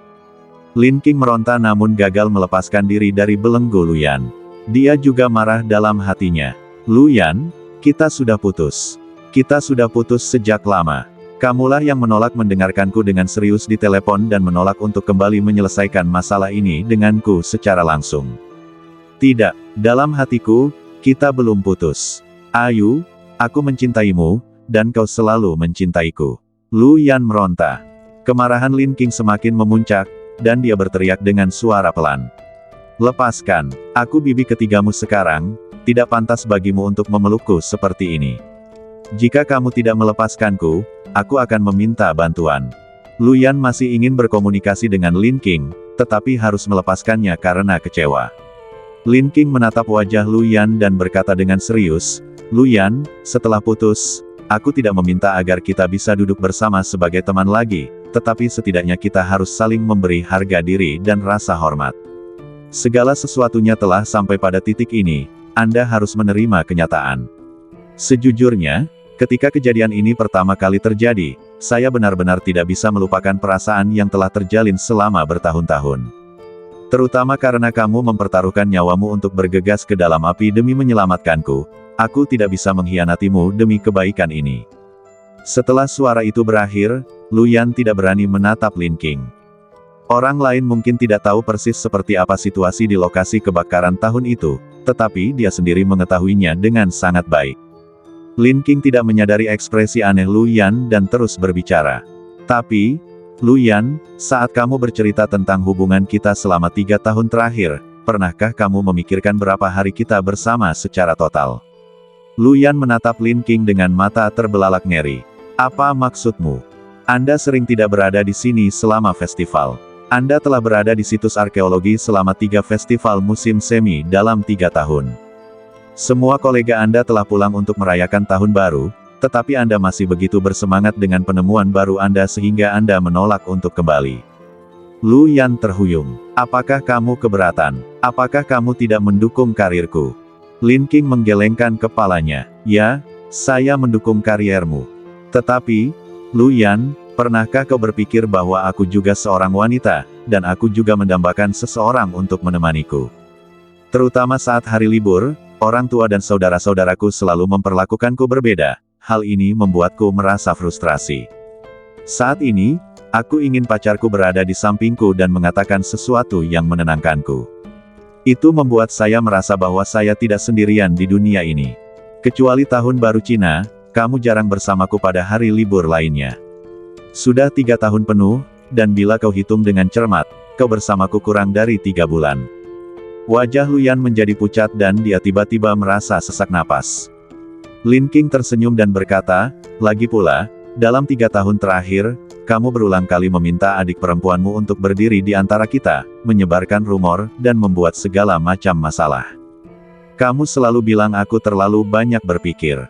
Speaker 1: Lin King meronta namun gagal melepaskan diri dari belenggu Lu Yan. Dia juga marah dalam hatinya. "Lu Yan, kita sudah putus. Kita sudah putus sejak lama. Kamulah yang menolak mendengarkanku dengan serius di telepon dan menolak untuk kembali menyelesaikan masalah ini denganku secara langsung. Tidak, dalam hatiku, kita belum putus. Ayu, aku mencintaimu, dan kau selalu mencintaiku." Lu Yan meronta. Kemarahan Lin King semakin memuncak, dan dia berteriak dengan suara pelan. "Lepaskan, aku bibi ketigamu sekarang, tidak pantas bagimu untuk memelukku seperti ini. Jika kamu tidak melepaskanku, aku akan meminta bantuan." Lu Yan masih ingin berkomunikasi dengan Lin King, tetapi harus melepaskannya karena kecewa. Lin King menatap wajah Lu Yan dan berkata dengan serius, "Lu Yan, setelah putus, aku tidak meminta agar kita bisa duduk bersama sebagai teman lagi, tetapi setidaknya kita harus saling memberi harga diri dan rasa hormat. Segala sesuatunya telah sampai pada titik ini, Anda harus menerima kenyataan. Sejujurnya, ketika kejadian ini pertama kali terjadi, saya benar-benar tidak bisa melupakan perasaan yang telah terjalin selama bertahun-tahun. Terutama karena kamu mempertaruhkan nyawamu untuk bergegas ke dalam api demi menyelamatkanku, aku tidak bisa mengkhianatimu demi kebaikan ini." Setelah suara itu berakhir, Lu Yan tidak berani menatap Lin King. Orang lain mungkin tidak tahu persis seperti apa situasi di lokasi kebakaran tahun itu, tetapi dia sendiri mengetahuinya dengan sangat baik. Lin King tidak menyadari ekspresi aneh Lu Yan dan terus berbicara. "Tapi, Lu Yan, saat kamu bercerita tentang hubungan kita selama 3 tahun terakhir, pernahkah kamu memikirkan berapa hari kita bersama secara total?" Lu Yan menatap Lin King dengan mata terbelalak ngeri. "Apa maksudmu?" Anda sering tidak berada di sini selama festival. Anda telah berada di situs arkeologi selama 3 festival musim semi dalam 3 tahun. Semua kolega Anda telah pulang untuk merayakan tahun baru, tetapi Anda masih begitu bersemangat dengan penemuan baru Anda sehingga Anda menolak untuk kembali. Lu Yan terhuyung. Apakah kamu keberatan? Apakah kamu tidak mendukung karirku? Lin King menggelengkan kepalanya. Ya, saya mendukung kariermu. Tetapi, Lu Yan, pernahkah kau berpikir bahwa aku juga seorang wanita, dan aku juga mendambakan seseorang untuk menemaniku? Terutama saat hari libur, orang tua dan saudara-saudaraku selalu memperlakukanku berbeda. Hal ini membuatku merasa frustrasi. Saat ini, aku ingin pacarku berada di sampingku dan mengatakan sesuatu yang menenangkanku. Itu membuat saya merasa bahwa saya tidak sendirian di dunia ini. Kecuali tahun baru Cina, kamu jarang bersamaku pada hari libur lainnya. Sudah 3 tahun penuh, dan bila kau hitung dengan cermat, kau bersamaku kurang dari 3 bulan. Wajah Lu Yan menjadi pucat dan dia tiba-tiba merasa sesak napas. Lin King tersenyum dan berkata, lagi pula, dalam 3 tahun terakhir, kamu berulang kali meminta adik perempuanmu untuk berdiri di antara kita, menyebarkan rumor, dan membuat segala macam masalah. Kamu selalu bilang aku terlalu banyak berpikir.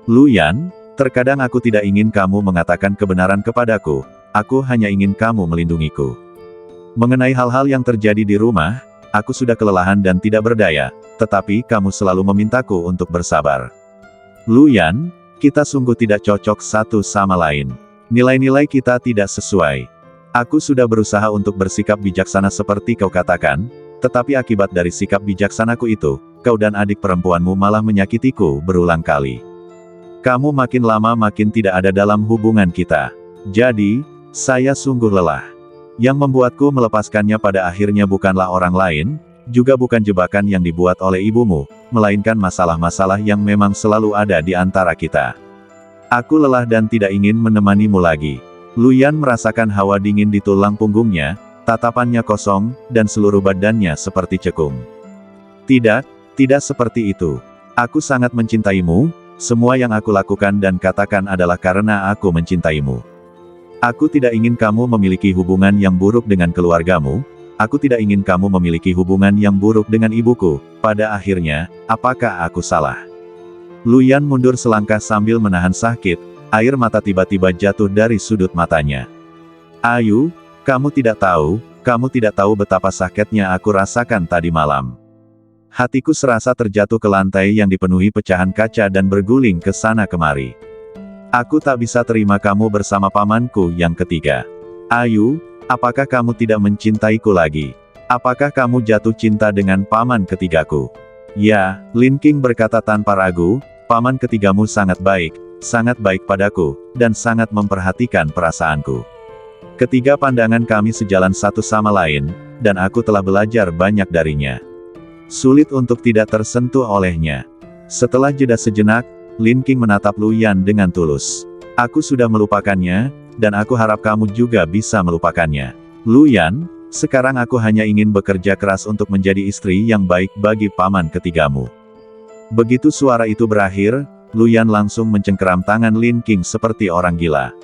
Speaker 1: Lu Yan, terkadang aku tidak ingin kamu mengatakan kebenaran kepadaku, aku hanya ingin kamu melindungiku. Mengenai hal-hal yang terjadi di rumah, aku sudah kelelahan dan tidak berdaya, tetapi kamu selalu memintaku untuk bersabar. Lu Yan, kita sungguh tidak cocok satu sama lain. Nilai-nilai kita tidak sesuai. Aku sudah berusaha untuk bersikap bijaksana seperti kau katakan, tetapi akibat dari sikap bijaksanaku itu, kau dan adik perempuanmu malah menyakitiku berulang kali. Kamu makin lama makin tidak ada dalam hubungan kita. Jadi, saya sungguh lelah. Yang membuatku melepaskannya pada akhirnya bukanlah orang lain, juga bukan jebakan yang dibuat oleh ibumu, melainkan masalah-masalah yang memang selalu ada di antara kita. Aku lelah dan tidak ingin menemanimu lagi. Lu Yan merasakan hawa dingin di tulang punggungnya, tatapannya kosong, dan seluruh badannya seperti cekung. Tidak, tidak seperti itu. Aku sangat mencintaimu. Semua yang aku lakukan dan katakan adalah karena aku mencintaimu. Aku tidak ingin kamu memiliki hubungan yang buruk dengan keluargamu, aku tidak ingin kamu memiliki hubungan yang buruk dengan ibuku. Pada akhirnya, apakah aku salah? Lu Yan mundur selangkah sambil menahan sakit, air mata tiba-tiba jatuh dari sudut matanya. Ayu, kamu tidak tahu betapa sakitnya aku rasakan tadi malam. Hatiku serasa terjatuh ke lantai yang dipenuhi pecahan kaca dan berguling ke sana kemari. Aku tak bisa terima kamu bersama pamanku yang ketiga. Ayu, apakah kamu tidak mencintaiku lagi? Apakah kamu jatuh cinta dengan paman ketigaku? Ya, Lin King berkata tanpa ragu, paman ketigamu sangat baik padaku, dan sangat memperhatikan perasaanku. Ketiga pandangan kami sejalan satu sama lain, dan aku telah belajar banyak darinya. Sulit untuk tidak tersentuh olehnya. Setelah jeda sejenak, Lin King menatap Lu Yan dengan tulus. Aku sudah melupakannya, dan aku harap kamu juga bisa melupakannya. Lu Yan, sekarang aku hanya ingin bekerja keras untuk menjadi istri yang baik bagi paman ketigamu. Begitu suara itu berakhir, Lu Yan langsung mencengkeram tangan Lin King seperti orang gila.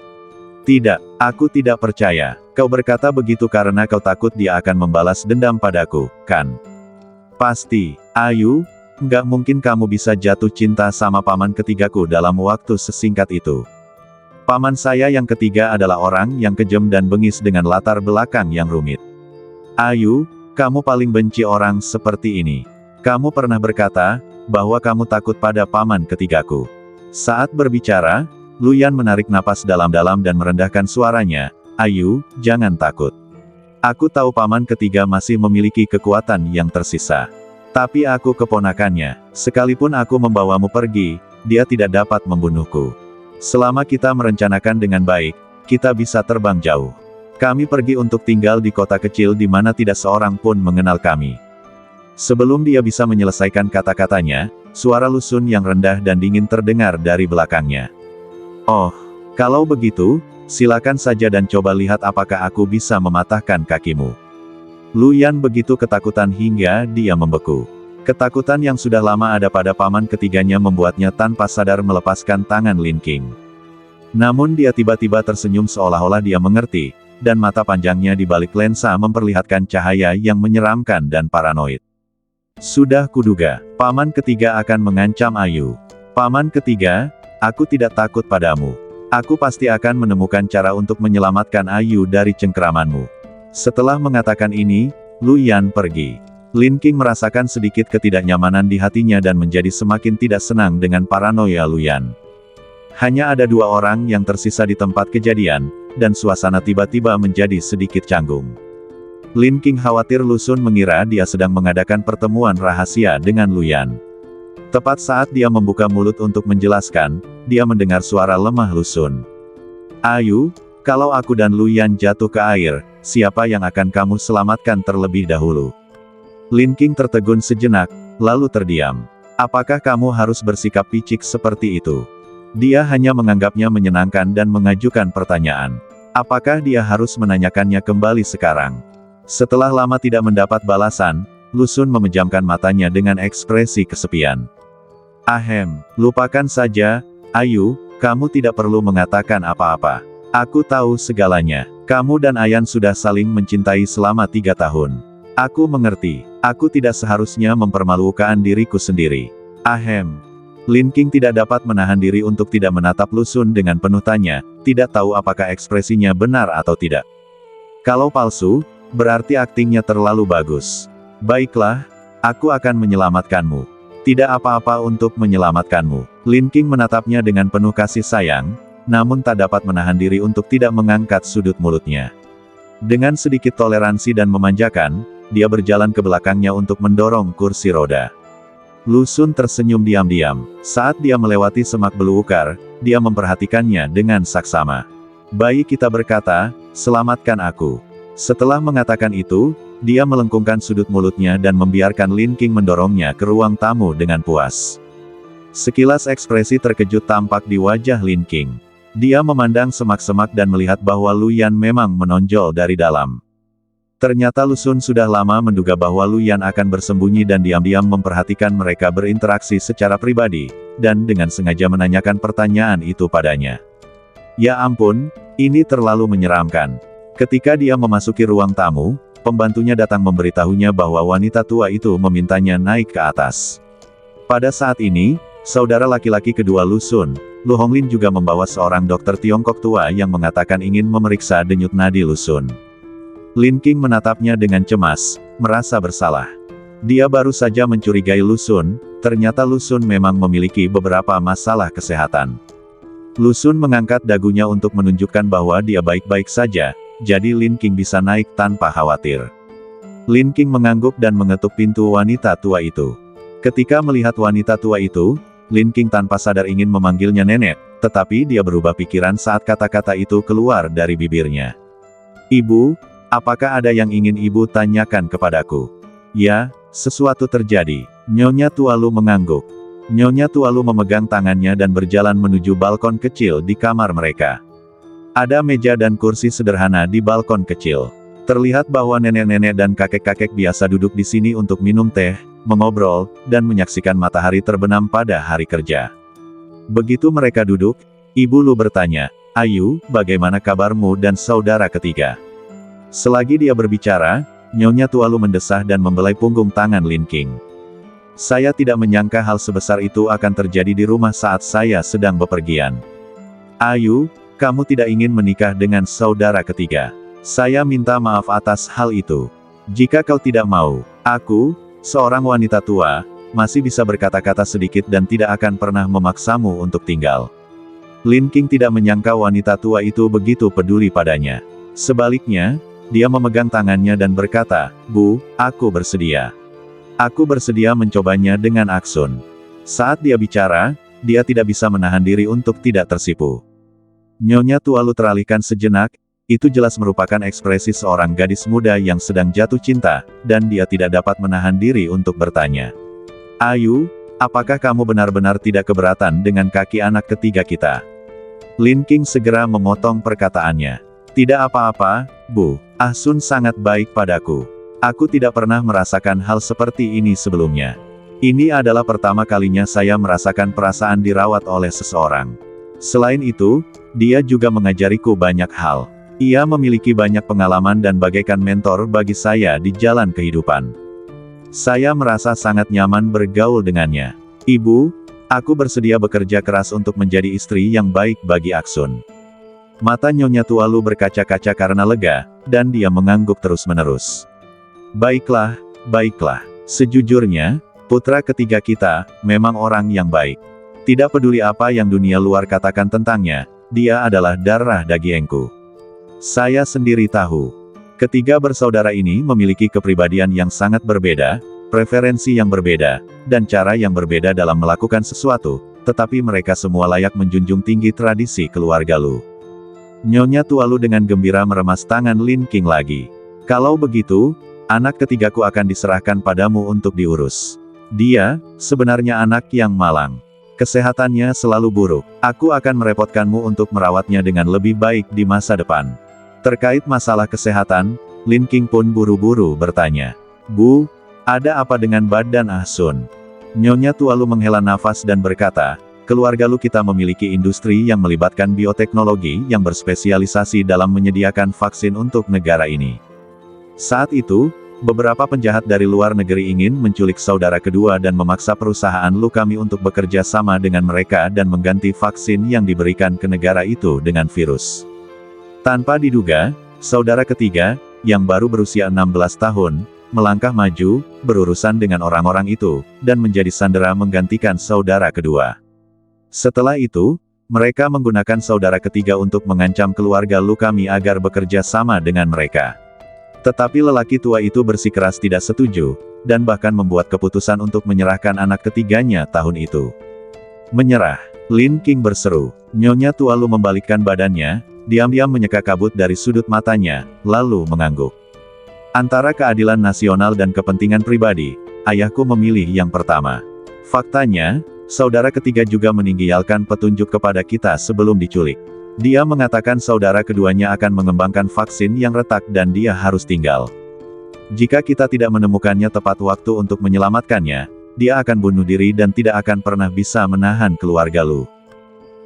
Speaker 1: Tidak, aku tidak percaya. Kau berkata begitu karena kau takut dia akan membalas dendam padaku, kan? Pasti, Ayu, nggak mungkin kamu bisa jatuh cinta sama paman ketigaku dalam waktu sesingkat itu. Paman saya yang ketiga adalah orang yang kejam dan bengis dengan latar belakang yang rumit. Ayu, kamu paling benci orang seperti ini. Kamu pernah berkata, bahwa kamu takut pada paman ketigaku. Saat berbicara, Lu Yan menarik napas dalam-dalam dan merendahkan suaranya, Ayu, jangan takut. Aku tahu paman ketiga masih memiliki kekuatan yang tersisa. Tapi aku keponakannya, sekalipun aku membawamu pergi, dia tidak dapat membunuhku. Selama kita merencanakan dengan baik, kita bisa terbang jauh. Kami pergi untuk tinggal di kota kecil di mana tidak seorang pun mengenal kami. Sebelum dia bisa menyelesaikan kata-katanya, suara Lusun yang rendah dan dingin terdengar dari belakangnya. Oh, kalau begitu, silakan saja dan coba lihat apakah aku bisa mematahkan kakimu. Lu Yan begitu ketakutan hingga dia membeku. Ketakutan yang sudah lama ada pada paman ketiganya membuatnya tanpa sadar melepaskan tangan Lin King. Namun dia tiba-tiba tersenyum seolah-olah dia mengerti, dan mata panjangnya di balik lensa memperlihatkan cahaya yang menyeramkan dan paranoid. Sudah kuduga, paman ketiga akan mengancam Ayu. Paman ketiga, aku tidak takut padamu. Aku pasti akan menemukan cara untuk menyelamatkan Ayu dari cengkeramanmu. Setelah mengatakan ini, Lu Yan pergi. Lin King merasakan sedikit ketidaknyamanan di hatinya dan menjadi semakin tidak senang dengan paranoia Lu Yan. Hanya ada 2 orang yang tersisa di tempat kejadian, dan suasana tiba-tiba menjadi sedikit canggung. Lin King khawatir Lu Xun mengira dia sedang mengadakan pertemuan rahasia dengan Lu Yan. Tepat saat dia membuka mulut untuk menjelaskan, dia mendengar suara lemah Lu Xun. Ayu, kalau aku dan Lu Yan jatuh ke air, siapa yang akan kamu selamatkan terlebih dahulu? Lin King tertegun sejenak, lalu terdiam. Apakah kamu harus bersikap picik seperti itu? Dia hanya menganggapnya menyenangkan dan mengajukan pertanyaan. Apakah dia harus menanyakannya kembali sekarang? Setelah lama tidak mendapat balasan, Lu Xun memejamkan matanya dengan ekspresi kesepian. Ahem, lupakan saja, Ayu, kamu tidak perlu mengatakan apa-apa. Aku tahu segalanya. Kamu dan Ayan sudah saling mencintai selama 3 tahun. Aku mengerti. Aku tidak seharusnya mempermalukan diriku sendiri. Ahem. Lin King tidak dapat menahan diri untuk tidak menatap Lu Xun dengan penuh tanya, tidak tahu apakah ekspresinya benar atau tidak. Kalau palsu, berarti aktingnya terlalu bagus. Baiklah, aku akan menyelamatkanmu. Tidak apa-apa untuk menyelamatkanmu. Lin King menatapnya dengan penuh kasih sayang, namun tak dapat menahan diri untuk tidak mengangkat sudut mulutnya. Dengan sedikit toleransi dan memanjakan, dia berjalan ke belakangnya untuk mendorong kursi roda. Lu Xun tersenyum diam-diam. Saat dia melewati semak belukar, dia memperhatikannya dengan saksama. Bayi kita berkata, selamatkan aku. Setelah mengatakan itu, dia melengkungkan sudut mulutnya dan membiarkan Lin King mendorongnya ke ruang tamu dengan puas. Sekilas ekspresi terkejut tampak di wajah Lin King. Dia memandang semak-semak dan melihat bahwa Lu Yan memang menonjol dari dalam. Ternyata Lu Xun sudah lama menduga bahwa Lu Yan akan bersembunyi dan diam-diam memperhatikan mereka berinteraksi secara pribadi, dan dengan sengaja menanyakan pertanyaan itu padanya. Ya ampun, ini terlalu menyeramkan. Ketika dia memasuki ruang tamu, pembantunya datang memberitahunya bahwa wanita tua itu memintanya naik ke atas. Pada saat ini, saudara laki-laki kedua Lu Xun, Lu Honglin juga membawa seorang dokter Tiongkok tua yang mengatakan ingin memeriksa denyut nadi Lu Xun. Lin King menatapnya dengan cemas, merasa bersalah. Dia baru saja mencurigai Lu Xun, ternyata Lu Xun memang memiliki beberapa masalah kesehatan. Lu Xun mengangkat dagunya untuk menunjukkan bahwa dia baik-baik saja, jadi Lin King bisa naik tanpa khawatir. Lin King mengangguk dan mengetuk pintu wanita tua itu. Ketika melihat wanita tua itu, Lin King tanpa sadar ingin memanggilnya nenek, tetapi dia berubah pikiran saat kata-kata itu keluar dari bibirnya. Ibu, apakah ada yang ingin ibu tanyakan kepadaku? Ya, sesuatu terjadi. Nyonya Tualu mengangguk. Nyonya Tualu memegang tangannya dan berjalan menuju balkon kecil di kamar mereka. Ada meja dan kursi sederhana di balkon kecil. Terlihat bahwa nenek-nenek dan kakek-kakek biasa duduk di sini untuk minum teh, mengobrol, dan menyaksikan matahari terbenam pada hari kerja. Begitu mereka duduk, Ibu Lu bertanya, Ayu, bagaimana kabarmu dan saudara ketiga? Selagi dia berbicara, Nyonya Tualu mendesah dan membelai punggung tangan Lin King. Saya tidak menyangka hal sebesar itu akan terjadi di rumah saat saya sedang bepergian. Ayu, kamu tidak ingin menikah dengan saudara ketiga. Saya minta maaf atas hal itu. Jika kau tidak mau, aku, seorang wanita tua, masih bisa berkata-kata sedikit dan tidak akan pernah memaksamu untuk tinggal. Lin King tidak menyangka wanita tua itu begitu peduli padanya. Sebaliknya, dia memegang tangannya dan berkata, Bu, aku bersedia. Aku bersedia mencobanya dengan Aksun. Saat dia bicara, dia tidak bisa menahan diri untuk tidak tersipu. Nyonya Tualu teralihkan sejenak, itu jelas merupakan ekspresi seorang gadis muda yang sedang jatuh cinta, dan dia tidak dapat menahan diri untuk bertanya. Ayu, apakah kamu benar-benar tidak keberatan dengan kaki anak ketiga kita? Lin King segera memotong perkataannya. Tidak apa-apa, Bu, Ah Sun sangat baik padaku. Aku tidak pernah merasakan hal seperti ini sebelumnya. Ini adalah pertama kalinya saya merasakan perasaan dirawat oleh seseorang. Selain itu, dia juga mengajariku banyak hal. Ia memiliki banyak pengalaman dan bagaikan mentor bagi saya di jalan kehidupan. Saya merasa sangat nyaman bergaul dengannya. Ibu, aku bersedia bekerja keras untuk menjadi istri yang baik bagi Aksun. Mata Nyonya Tualu berkaca-kaca karena lega, dan dia mengangguk terus-menerus. Baiklah, baiklah. Sejujurnya, putra ketiga kita, memang orang yang baik. Tidak peduli apa yang dunia luar katakan tentangnya, dia adalah darah dagingku. Saya sendiri tahu. Ketiga bersaudara ini memiliki kepribadian yang sangat berbeda, preferensi yang berbeda, dan cara yang berbeda dalam melakukan sesuatu, tetapi mereka semua layak menjunjung tinggi tradisi keluarga Lu. Nyonya Tualu dengan gembira meremas tangan Lin King lagi. Kalau begitu, anak ketigaku akan diserahkan padamu untuk diurus. Dia, sebenarnya anak yang malang. Kesehatannya selalu buruk. Aku akan merepotkanmu untuk merawatnya dengan lebih baik di masa depan. Terkait masalah kesehatan, Lin King pun buru-buru bertanya. Bu, ada apa dengan badan Ahsun? Nyonya Tualu menghela nafas dan berkata, keluarga Lu kita memiliki industri yang melibatkan bioteknologi yang berspesialisasi dalam menyediakan vaksin untuk negara ini. Saat itu, beberapa penjahat dari luar negeri ingin menculik saudara kedua dan memaksa perusahaan Lu kami untuk bekerja sama dengan mereka dan mengganti vaksin yang diberikan ke negara itu dengan virus. Tanpa diduga, saudara ketiga, yang baru berusia 16 tahun, melangkah maju, berurusan dengan orang-orang itu, dan menjadi sandera menggantikan saudara kedua. Setelah itu, mereka menggunakan saudara ketiga untuk mengancam keluarga Lu kami agar bekerja sama dengan mereka. Tetapi lelaki tua itu bersikeras tidak setuju, dan bahkan membuat keputusan untuk menyerahkan anak ketiganya tahun itu. Menyerah, Lin King berseru. Nyonya Tualu membalikkan badannya, diam-diam menyeka kabut dari sudut matanya, lalu mengangguk. Antara keadilan nasional dan kepentingan pribadi, ayahku memilih yang pertama. Faktanya, saudara ketiga juga meninggalkan petunjuk kepada kita sebelum diculik. Dia mengatakan saudara keduanya akan mengembangkan vaksin yang retak dan dia harus tinggal. Jika kita tidak menemukannya tepat waktu untuk menyelamatkannya, dia akan bunuh diri dan tidak akan pernah bisa menahan keluarga Lu.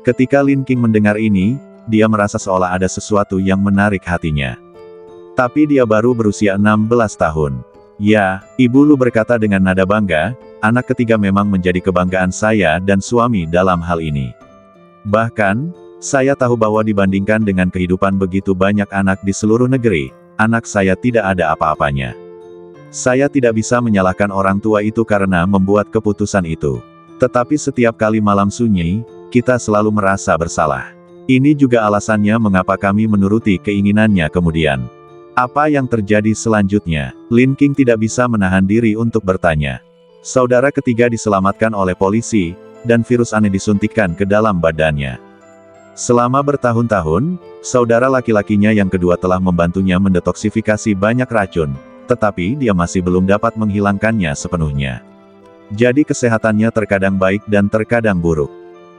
Speaker 1: Ketika Lin King mendengar ini, dia merasa seolah ada sesuatu yang menarik hatinya. Tapi dia baru berusia 16 tahun. Ya, Ibu Lu berkata dengan nada bangga, anak ketiga memang menjadi kebanggaan saya dan suami dalam hal ini. Bahkan, saya tahu bahwa dibandingkan dengan kehidupan begitu banyak anak di seluruh negeri, anak saya tidak ada apa-apanya. Saya tidak bisa menyalahkan orang tua itu karena membuat keputusan itu. Tetapi setiap kali malam sunyi, kita selalu merasa bersalah. Ini juga alasannya mengapa kami menuruti keinginannya kemudian. Apa yang terjadi selanjutnya? Lin King tidak bisa menahan diri untuk bertanya. Saudara ketiga diselamatkan oleh polisi, dan virus aneh disuntikkan ke dalam badannya. Selama bertahun-tahun, saudara laki-lakinya yang kedua telah membantunya mendetoksifikasi banyak racun, tetapi dia masih belum dapat menghilangkannya sepenuhnya. Jadi kesehatannya terkadang baik dan terkadang buruk.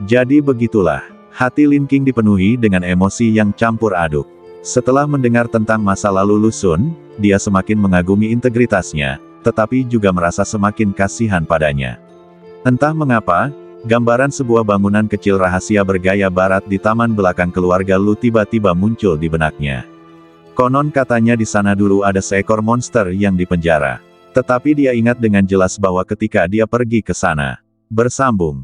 Speaker 1: Jadi begitulah. Hati Lin King dipenuhi dengan emosi yang campur aduk. Setelah mendengar tentang masa lalu Lu Xun, dia semakin mengagumi integritasnya, tetapi juga merasa semakin kasihan padanya. Entah mengapa, gambaran sebuah bangunan kecil rahasia bergaya barat di taman belakang keluarga Lu tiba-tiba muncul di benaknya. Konon katanya di sana dulu ada seekor monster yang dipenjara. Tetapi dia ingat dengan jelas bahwa ketika dia pergi ke sana, bersambung.